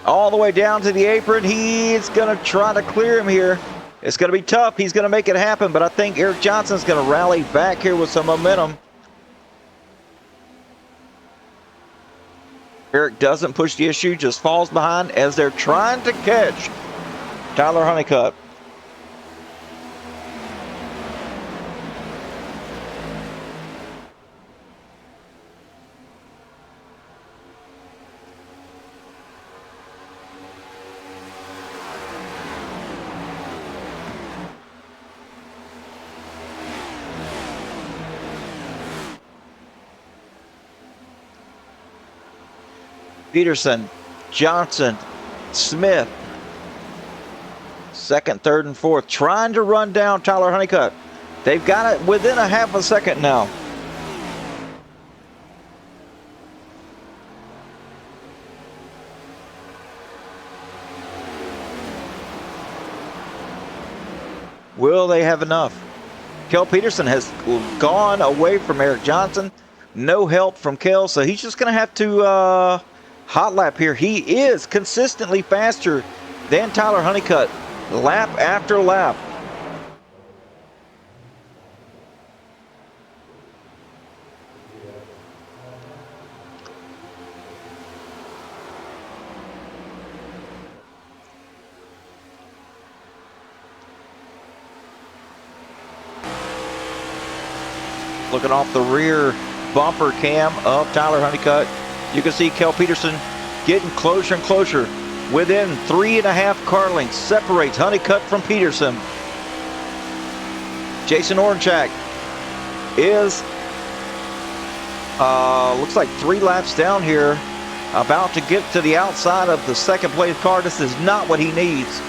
All the way down to the apron. He's going to try to clear him here. It's going to be tough. He's going to make it happen, but I think Eric Johnson's going to rally back here with some momentum. Eric doesn't push the issue, just falls behind as they're trying to catch Tyler Honeycutt. Peterson, Johnson, Smith, second, third, and fourth, trying to run down Tyler Honeycutt. They've got it within a half a second now. Will they have enough? Cale Peterson has gone away from Eric Johnson. No help from Cale, so he's just going to have to hot lap here. He is consistently faster than Tyler Honeycutt, lap after lap. Looking off the rear bumper cam of Tyler Honeycutt, you can see Cale Peterson getting closer and closer. Within 3.5 car lengths separates Honeycutt from Peterson. Jason Oranchak is, looks like 3 laps down here, about to get to the outside of the second place car. This is not what he needs.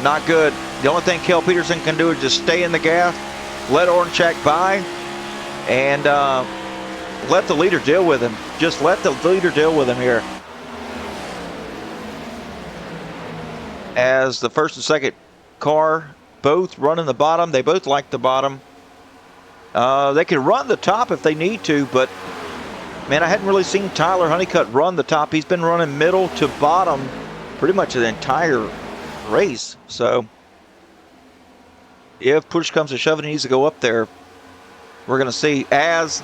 Not good. The only thing Cale Peterson can do is just stay in the gas, let Oranchak by, and let the leader deal with him. Just let the leader deal with him here. As the first and second car both running the bottom, they both like the bottom. They can run the top if they need to, but man, I hadn't really seen Tyler Honeycutt run the top. He's been running middle to bottom pretty much the entire race. So if push comes to shove, it needs to go up there. We're going to see as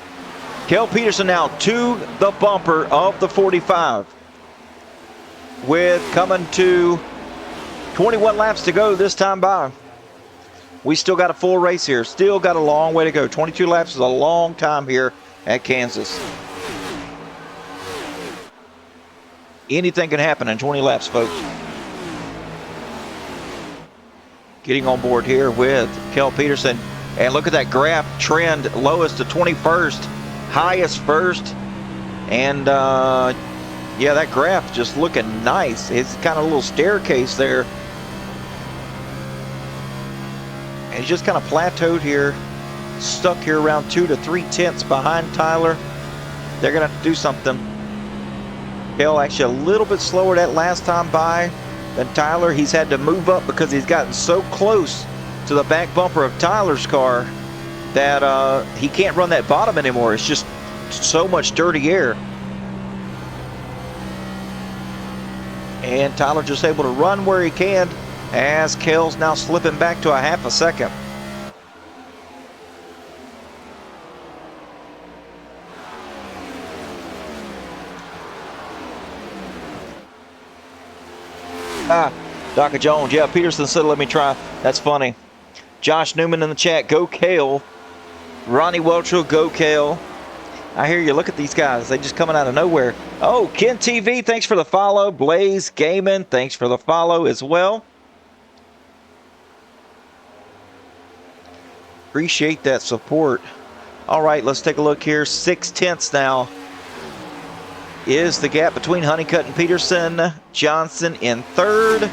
Cale Peterson now to the bumper of the 45, with coming to 21 laps to go this time by. We still got a full race here. Still got a long way to go. 22 laps is a long time here at Kansas. Anything can happen in 20 laps, folks. Getting on board here with Cale Peterson. And look at that graph trend. Lowest to 21st, highest first. And yeah, that graph just looking nice. It's kind of a little staircase there. And he's just kind of plateaued here. Stuck here around 2 to 3 tenths behind Tyler. They're going to have to do something. Cale actually a little bit slower that last time by than Tyler. He's had to move up because he's gotten so close to the back bumper of Tyler's car that he can't run that bottom anymore. It's just so much dirty air. And Tyler just able to run where he can as Cale's now slipping back to a half a second. Dr. Jones, yeah, Peterson said, let me try. That's funny. Josh Newman in the chat, go Cale. Ronnie Welchel, go Cale. I hear you. Look at these guys. They just coming out of nowhere. Oh, Ken TV, thanks for the follow. Blaze Gaming, thanks for the follow as well. Appreciate that support. All right, let's take a look here. 6 tenths now is the gap between Honeycutt and Peterson. Johnson in third,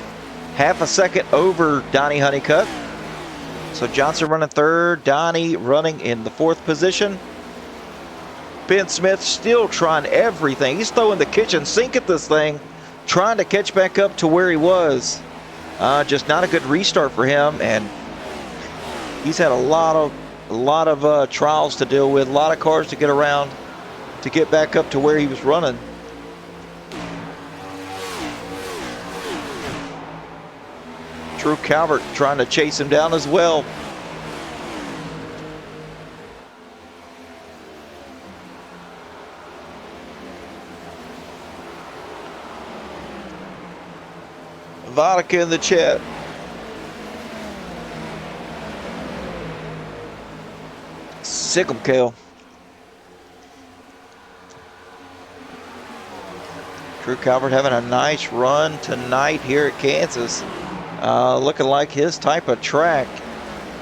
half a second over Donnie Honeycutt. So Johnson running third, Donnie running in the 4th position. Ben Smith still trying everything. He's throwing the kitchen sink at this thing, trying to catch back up to where he was. Just not a good restart for him, and he's had a lot of trials to deal with, a lot of cars to get around to get back up to where he was running. Drew Calvert trying to chase him down as well. Vodka in the chat. Sick 'em, Kale. Drew Calvert having a nice run tonight here at Kansas. Looking like his type of track,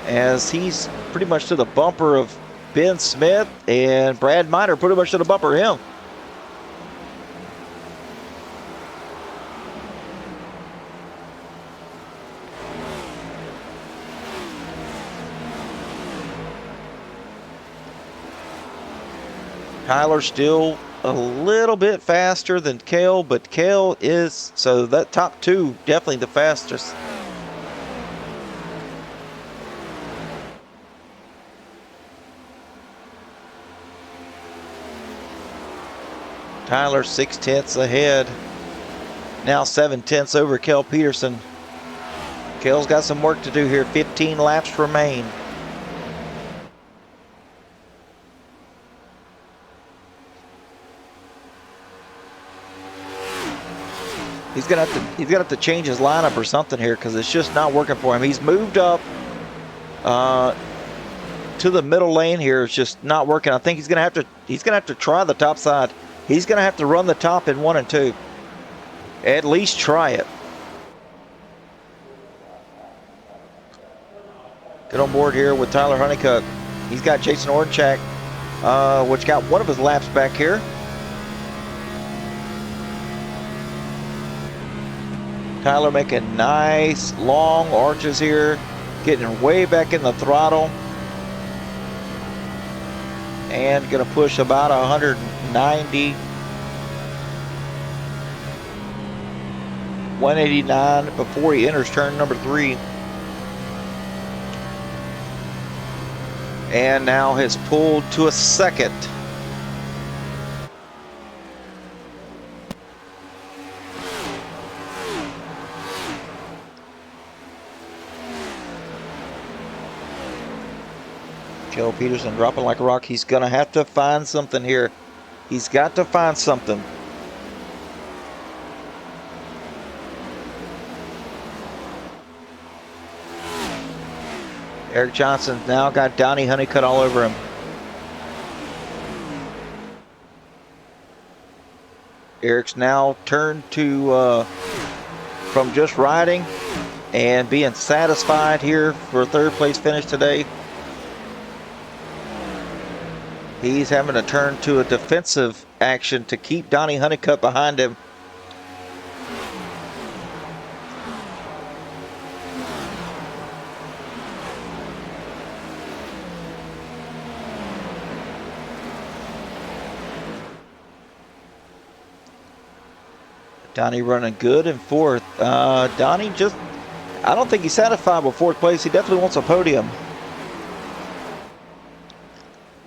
as he's pretty much to the bumper of Ben Smith, and Brad Miner pretty much to the bumper of him. Tyler still a little bit faster than Cale, but Cale is, so that top two definitely the fastest. Tyler 6/10 ahead. Now 7/10 over Cale Peterson. Cale's got some work to do here. 15 laps remain. He's gonna have to change his lineup or something here, because it's just not working for him. He's moved up to the middle lane here. It's just not working. I think he's gonna have to try the top side. He's gonna have to run the top in 1 and 2. At least try it. Get on board here with Tyler Honeycutt. He's got Jason Orenchak, which got one of his laps back here. Tyler making nice long arches here, getting way back in the throttle, and gonna push about 190, 189 before he enters turn number 3. And now has pulled to a second. Cale Peterson dropping like a rock. He's going to have to find something here. He's got to find something. Eric Johnson now got Donnie Honeycutt all over him. Eric's now turned to from just riding and being satisfied here for a third place finish today. He's having to turn to a defensive action to keep Donnie Honeycutt behind him. Donnie running good in fourth. Donnie just, I don't think he's satisfied with fourth place. He definitely wants a podium,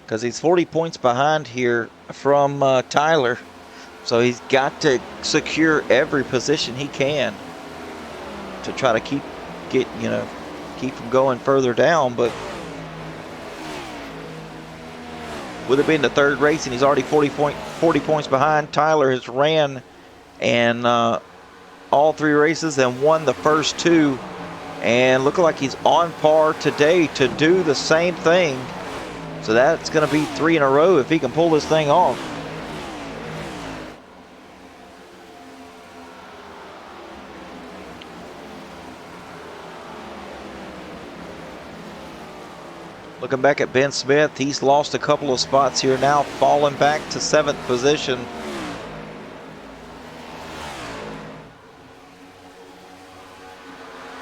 because he's 40 points behind here from Tyler. So he's got to secure every position he can to try to keep him going further down. But with it being the third race and he's already 40 points behind, Tyler has ran and all 3 races and won the first 2, and looking like he's on par today to do the same thing. So that's going to be 3 in a row if he can pull this thing off. Looking back at Ben Smith, he's lost a couple of spots here now, falling back to 7th position.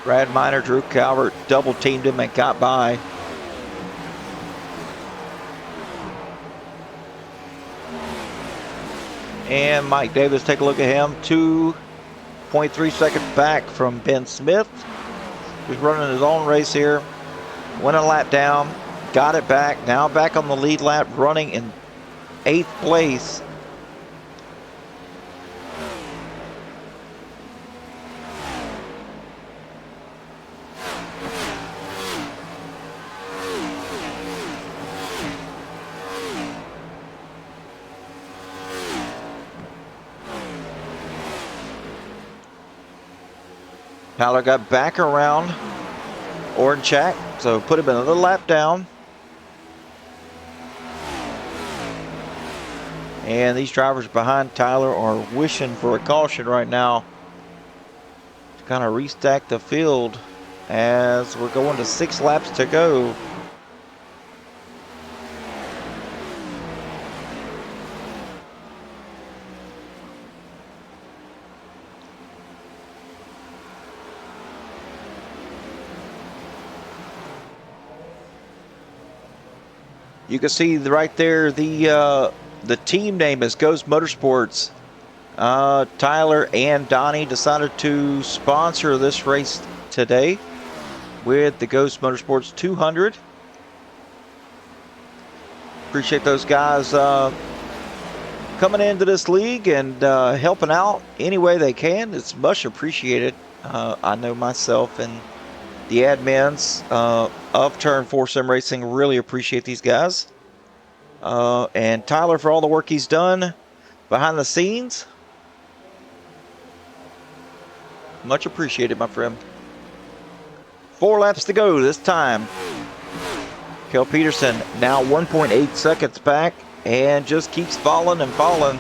Brad Miner, Drew Calvert double teamed him and got by. And Mike Davis, take a look at him. 0.3 seconds back from Ben Smith, who's running his own race here. Went a lap down, got it back, now back on the lead lap, running in 8th place. Tyler got back around Oranchak, so put him another lap down. And these drivers behind Tyler are wishing for a caution right now to kind of restack the field as we're going to 6 laps to go. You can see right there the team name is Ghost Motorsports. Tyler and Donnie decided to sponsor this race today with the Ghost Motorsports 200. Appreciate those guys coming into this league and helping out any way they can. It's much appreciated. I know myself and the admins of Turn 4 Sim Racing really appreciate these guys. And Tyler for all the work he's done behind the scenes. Much appreciated, my friend. 4 laps to go this time. Kel Peterson now 1.8 seconds back and just keeps falling and falling.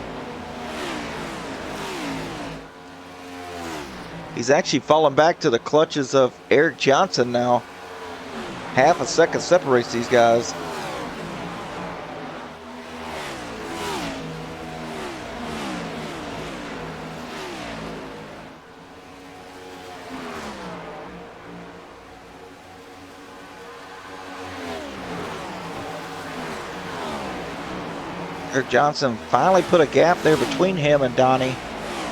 He's actually fallen back to the clutches of Eric Johnson now. Half a second separates these guys. Eric Johnson finally put a gap there between him and Donnie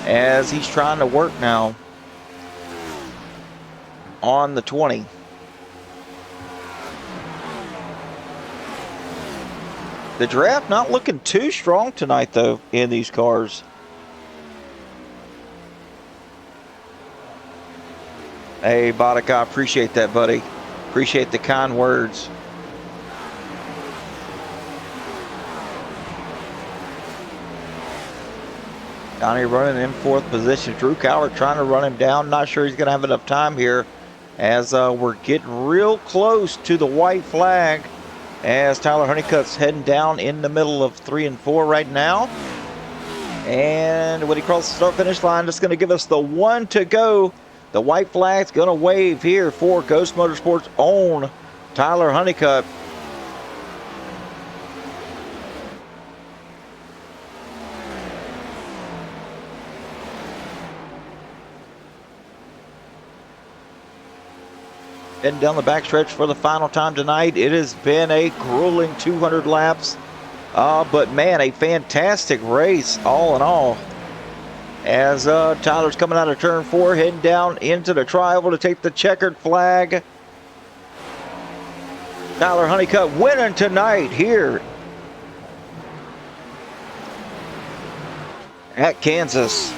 as he's trying to work now on the 20. The draft not looking too strong tonight though in these cars. Hey Boddick, I appreciate that, buddy. Appreciate the kind words. Donnie running in 4th position. Drew Coward trying to run him down. Not sure he's going to have enough time here as we're getting real close to the white flag as Tyler Honeycutt's heading down in the middle of 3 and 4 right now. And when he crosses the start-finish line, that's going to give us the 1 to go. The white flag's going to wave here for Ghost Motorsports' own Tyler Honeycutt. Heading down the backstretch for the final time tonight. It has been a grueling 200 laps. But man, a fantastic race all in all. As Tyler's coming out of turn 4, heading down into the tri-oval to take the checkered flag. Tyler Honeycutt winning tonight here at Kansas.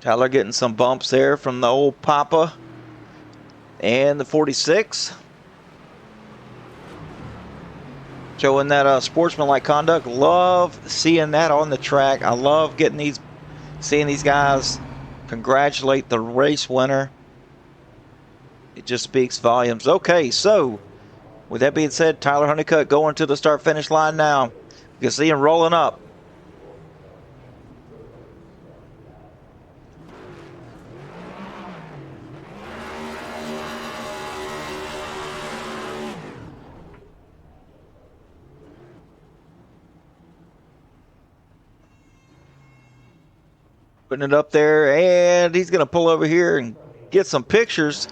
Tyler getting some bumps there from the old Papa and the 46. Showing that sportsmanlike conduct. Love seeing that on the track. I love seeing these guys congratulate the race winner. It just speaks volumes. Okay, so with that being said, Tyler Honeycutt going to the start-finish line now. You can see him rolling up. Putting it up there, and he's going to pull over here and get some pictures.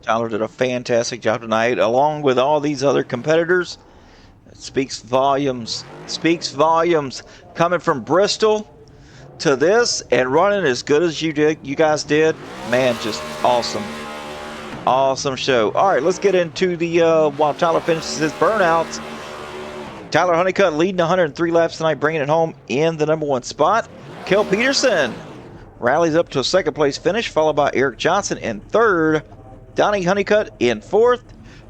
Tyler did a fantastic job tonight, along with all these other competitors. It speaks volumes. Speaks volumes. Coming from Bristol to this and running as good as you guys did, man, just awesome. Awesome show. All right, let's get into the while Tyler finishes his burnouts. Tyler Honeycutt leading 103 laps tonight, bringing it home in the #1 spot. Kel Peterson rallies up to a second place finish, followed by Eric Johnson in third. Donnie Honeycutt in fourth.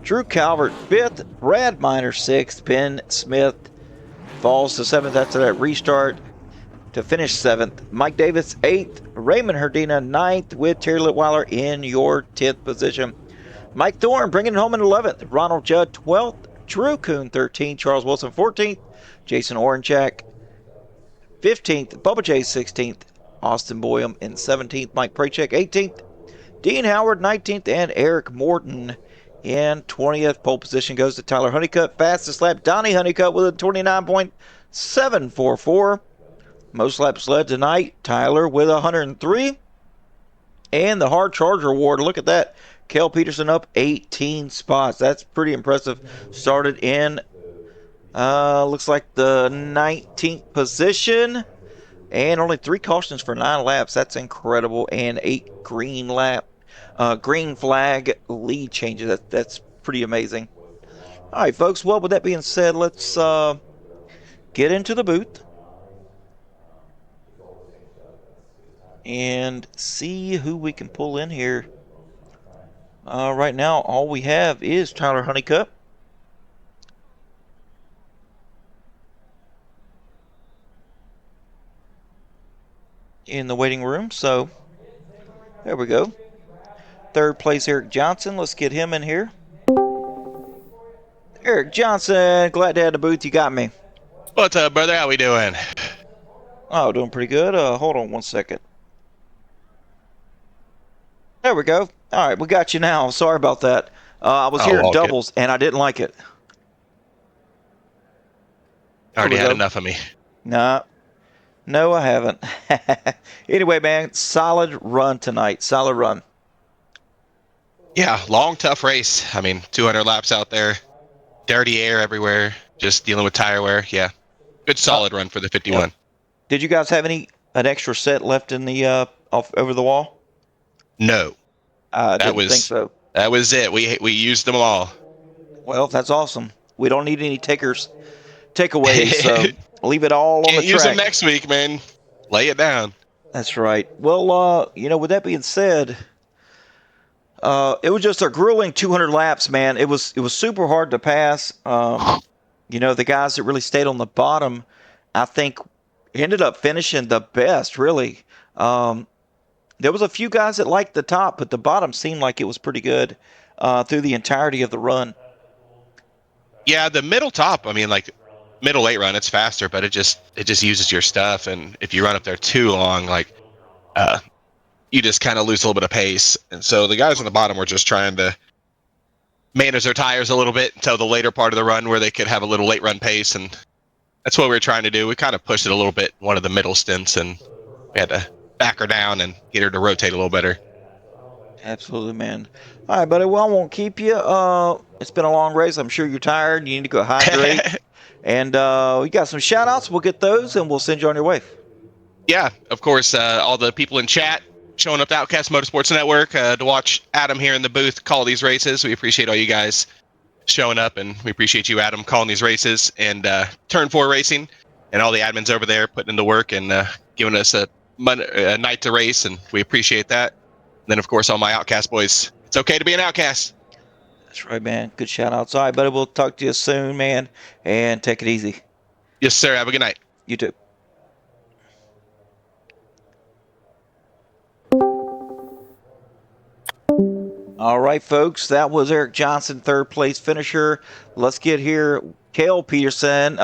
Drew Calvert fifth. Brad Miner sixth. Ben Smith falls to seventh after that restart to finish seventh. Mike Davis eighth. Raymond Herdina ninth, with Terry Litweiler in your 10th position. Mike Thorne bringing it home in 11th. Ronald Judd 12th. Drew Kuhn 13th. Charles Wilson 14th. Jason Oranjak 15th. Bubba J 16th. Austin Boyum in 17th. Mike Prachek 18th. Dean Howard 19th, and Eric Morton in 20th. Pole position goes to Tyler Honeycutt. Fastest lap, Donnie Honeycutt with a 29.744. Most laps led tonight, Tyler with 103. And the Hard Charger Award, look at that. Kel Peterson up 18 spots. That's pretty impressive. Started in, looks like the 19th position. And only 3 cautions for 9 laps. That's incredible. And 8 green flag lead changes. That's pretty amazing. All right, folks. Well, with that being said, let's get into the booth and see who we can pull in here. Right now, all we have is Tyler Honeycutt. In the waiting room, so there we go. Third place, Eric Johnson. Let's get him in here. Eric Johnson, glad to have the booth. You got me. What's up, brother? How we doing? Oh, doing pretty good. Hold on one second. There we go. All right, we got you now. Sorry about that. I was hearing doubles, and I didn't like it. Already had enough of me. Nah. No, I haven't. Anyway, man, solid run tonight. Solid run. Yeah, long, tough race. I mean, 200 laps out there. Dirty air everywhere. Just dealing with tire wear. Yeah. Good, solid run for the 51. Yep. Did you guys have an extra set left in the off over the wall? No. I didn't think so. That was it. We used them all. Well, that's awesome. We don't need any takeaways, so leave it all on the track. Use them next week, man. Lay it down. That's right. Well, with that being said, it was just a grueling 200 laps, man. It was super hard to pass. The guys that really stayed on the bottom, I think, ended up finishing the best, really. There was a few guys that liked the top, but the bottom seemed like it was pretty good through the entirety of the run. Yeah, the middle top, I mean, like, middle late run, it's faster, but it just uses your stuff, and if you run up there too long, like, you just kind of lose a little bit of pace. And so the guys on the bottom were just trying to manage their tires a little bit until the later part of the run where they could have a little late run pace, and that's what we were trying to do. We kind of pushed it a little bit one of the middle stints, and we had to back her down and get her to rotate a little better. Absolutely, man. All right, buddy. Well, I won't keep you. It's been a long race. I'm sure you're tired. You need to go hydrate. And we got some shout-outs. We'll get those, and we'll send you on your way. Yeah, of course. All the people in chat showing up to Outcast Motorsports Network to watch Adam here in the booth call these races. We appreciate all you guys showing up, and we appreciate you, Adam, calling these races. And Turn 4 Racing and all the admins over there putting in the work and giving us a night to race, and we appreciate that. And then, of course, all my Outcast boys. It's okay to be an Outcast. That's right, man. Good shout-outs. All right, buddy. We'll talk to you soon, man, and take it easy. Yes, sir. Have a good night. You too. All right, folks, that was Eric Johnson, third place finisher. Let's get here, Cale Peterson.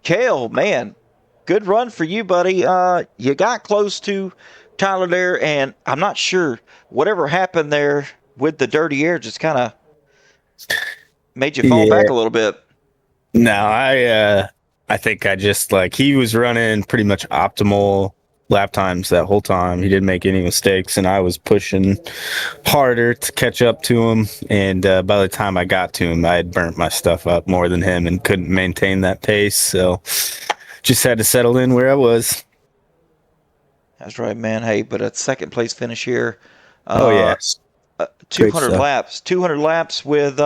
Cale, man, good run for you, buddy. You got close to Tyler there, and I'm not sure whatever happened there with the dirty air just kind of made you fall back Yeah. a little bit. No, I think I just like he was running pretty much optimal lap times that whole time. He didn't make any mistakes, and I was pushing harder to catch up to him. And by the time I got to him, I had burnt my stuff up more than him and couldn't maintain that pace. So just had to settle in where I was. That's right, man. Hey, but a second place finish here. Oh Uh, yes, great 200 stuff. laps. 200 laps with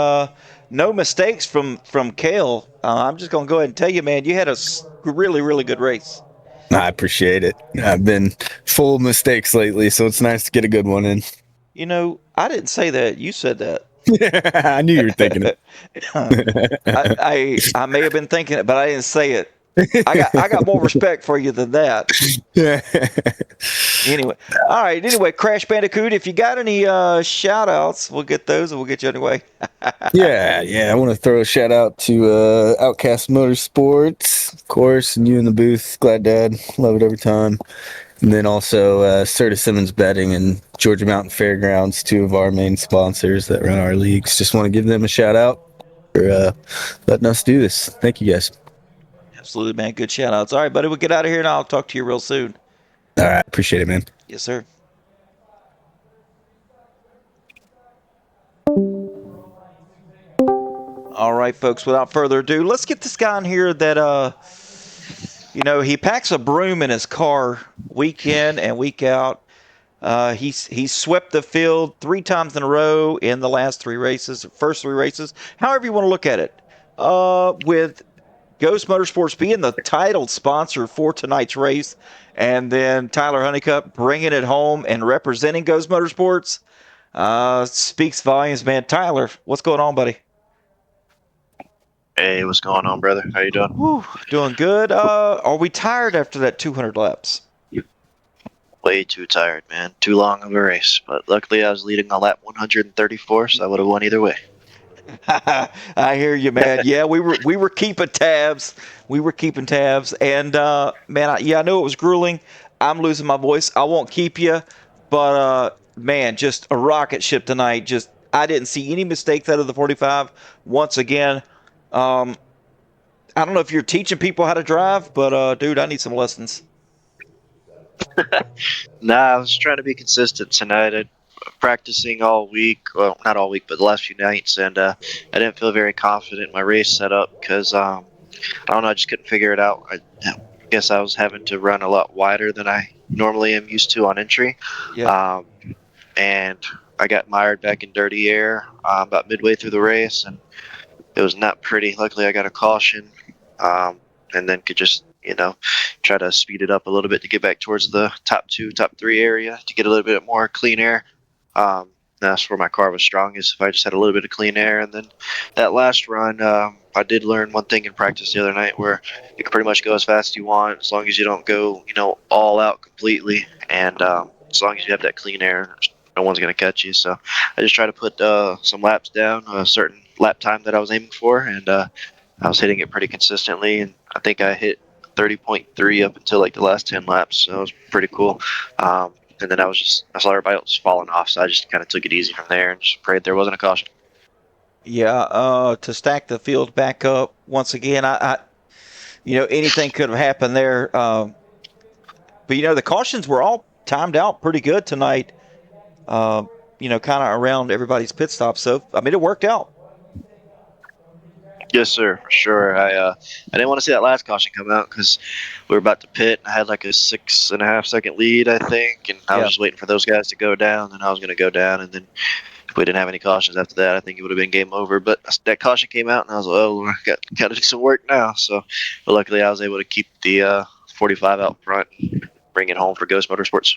no mistakes from Cale. I'm just gonna go ahead and tell you, man, you had a really really good race. I appreciate it. I've been full of mistakes lately, so it's nice to get a good one in. You know, I didn't say that. You said that. I knew you were thinking I may have been thinking it, but I didn't say it. I got more respect for you than that. it. Anyway, all right. Anyway, Crash Bandicoot, if you got any shout outs, we'll get those and we'll get you anyway. Yeah. I want to throw a shout out to Outcast Motorsports, of course, and you in the booth. Glad Dad, love it every time. And then also Serta Simmons Betting and Georgia Mountain Fairgrounds, two of our main sponsors that run our leagues. Just want to give them a shout out for letting us do this. Thank you guys. Absolutely, man. Good shout outs. All right, buddy. We'll get out of here and I'll talk to you real soon. All right, appreciate it, man. Yes, sir. All right, folks. Without further ado, let's get this guy in here that he packs a broom in his car week in and week out. He's swept the field 3 times in a row in the last 3 races, first 3 races, however you want to look at it. With Ghost Motorsports being the title sponsor for tonight's race, and then Tyler Honeycutt bringing it home and representing Ghost Motorsports, speaks volumes, man. Tyler, what's going on, buddy? Hey, what's going on, brother? How you doing? Whew, doing good. Are we tired after that 200 laps? Way too tired, man. Too long of a race. But luckily, I was leading on lap 134, so I would have won either way. I hear you, man. Yeah, we were keeping tabs. We were keeping tabs, and man, I know it was grueling. I'm losing my voice. I won't keep you, but man, just a rocket ship tonight. Just I didn't see any mistakes out of the 45 once again. I don't know if you're teaching people how to drive, but dude, I need some lessons. Nah, I was trying to be consistent tonight. I practicing all week. Well, not all week, but the last few nights, and I didn't feel very confident in my race setup because I don't know. I just couldn't figure it out. I guess I was having to run a lot wider than I normally am used to on entry. Yeah. And I got mired back in dirty air about midway through the race, and it was not pretty. Luckily, I got a caution, and then could just try to speed it up a little bit to get back towards the top 2, top 3 area to get a little bit more clean air. That's where my car was strongest. If I just had a little bit of clean air, and then that last run, I did learn one thing in practice the other night where you can pretty much go as fast as you want as long as you don't go all out completely, and as long as you have that clean air, no one's going to catch you. So I just try to put some laps down, a certain lap time that I was aiming for, and I was hitting it pretty consistently, and I think I hit 30.3 up until like the last 10 laps, so it was pretty cool. And then I saw everybody else falling off, so I just kind of took it easy from there and just prayed there wasn't a caution. Yeah, to stack the field back up once again, I anything could have happened there. But the cautions were all timed out pretty good tonight. Kind of around everybody's pit stop. So I mean, it worked out. Yes, sir, for sure. I didn't want to see that last caution come out because we were about to pit. And I had like a 6.5 second lead, I think, and I was just waiting for those guys to go down, and I was going to go down, and then if we didn't have any cautions after that, I think it would have been game over. But that caution came out, and I was like, oh, I got to do some work now. So, but luckily, I was able to keep the 45 out front and bring it home for Ghost Motorsports.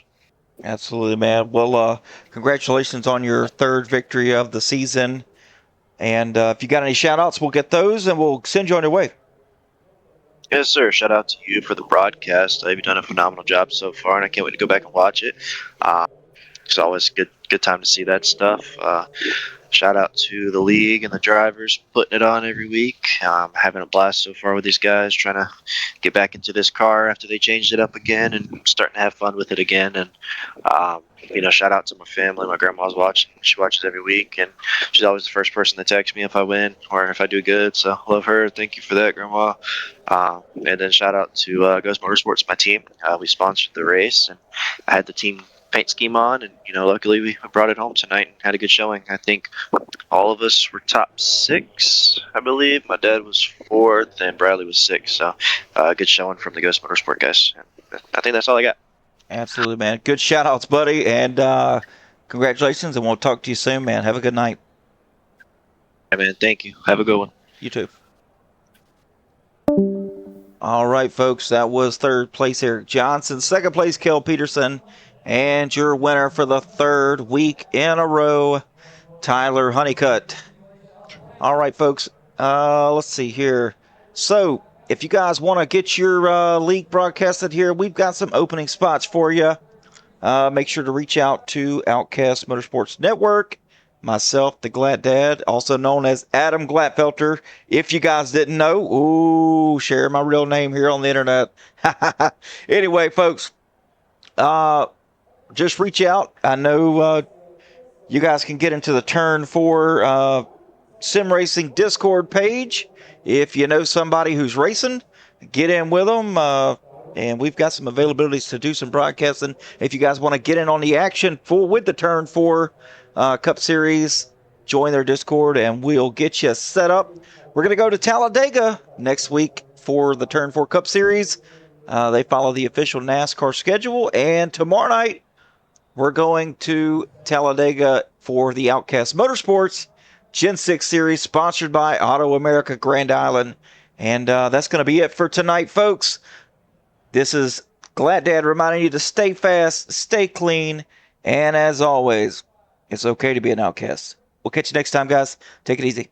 Absolutely, man. Well, congratulations on your 3rd victory of the season. And if you got any shout-outs, we'll get those, and we'll send you on your way. Yes, sir. Shout out to you for the broadcast. You've done a phenomenal job so far, and I can't wait to go back and watch it. It's always good good time to see that stuff. Shout out to the league and the drivers putting it on every week. Having a blast so far with these guys, trying to get back into this car after they changed it up again and starting to have fun with it again. And, shout out to my family. My grandma's watching. She watches every week, and she's always the first person to text me if I win or if I do good. So love her. Thank you for that, Grandma. And then shout out to Ghost Motorsports, my team. We sponsored the race, and I had the team paint scheme on, and luckily we brought it home tonight and had a good showing. I think all of us were top 6, I believe. My dad was 4th and Bradley was 6th. So good showing from the Ghost Motorsport guys. And I think that's all I got. Absolutely, man. Good shout outs, buddy, and congratulations, and we'll talk to you soon, man. Have a good night. Hey, man, thank you. Have a good one. You too. All right, folks, that was third place Eric Johnson, second place Kel Peterson, and your winner for the third week in a row, Tyler Honeycutt. All right, folks, let's see here. So, if you guys want to get your league broadcasted here, we've got some opening spots for you. Make sure to reach out to Outcast Motorsports Network. Myself, the Glad Dad, also known as Adam Glatfelter. If you guys didn't know, share my real name here on the internet. Anyway, folks, just reach out. I know you guys can get into the Turn 4 Sim Racing Discord page. If you know somebody who's racing, get in with them. And we've got some availabilities to do some broadcasting. If you guys want to get in on the action with the Turn 4 Cup Series, join their Discord and we'll get you set up. We're going to go to Talladega next week for the Turn 4 Cup Series. They follow the official NASCAR schedule. And tomorrow night, we're going to Talladega for the Outcast Motorsports Gen 6 Series, sponsored by Auto America Grand Island. And that's going to be it for tonight, folks. This is Glad Dad reminding you to stay fast, stay clean, and as always, it's okay to be an outcast. We'll catch you next time, guys. Take it easy.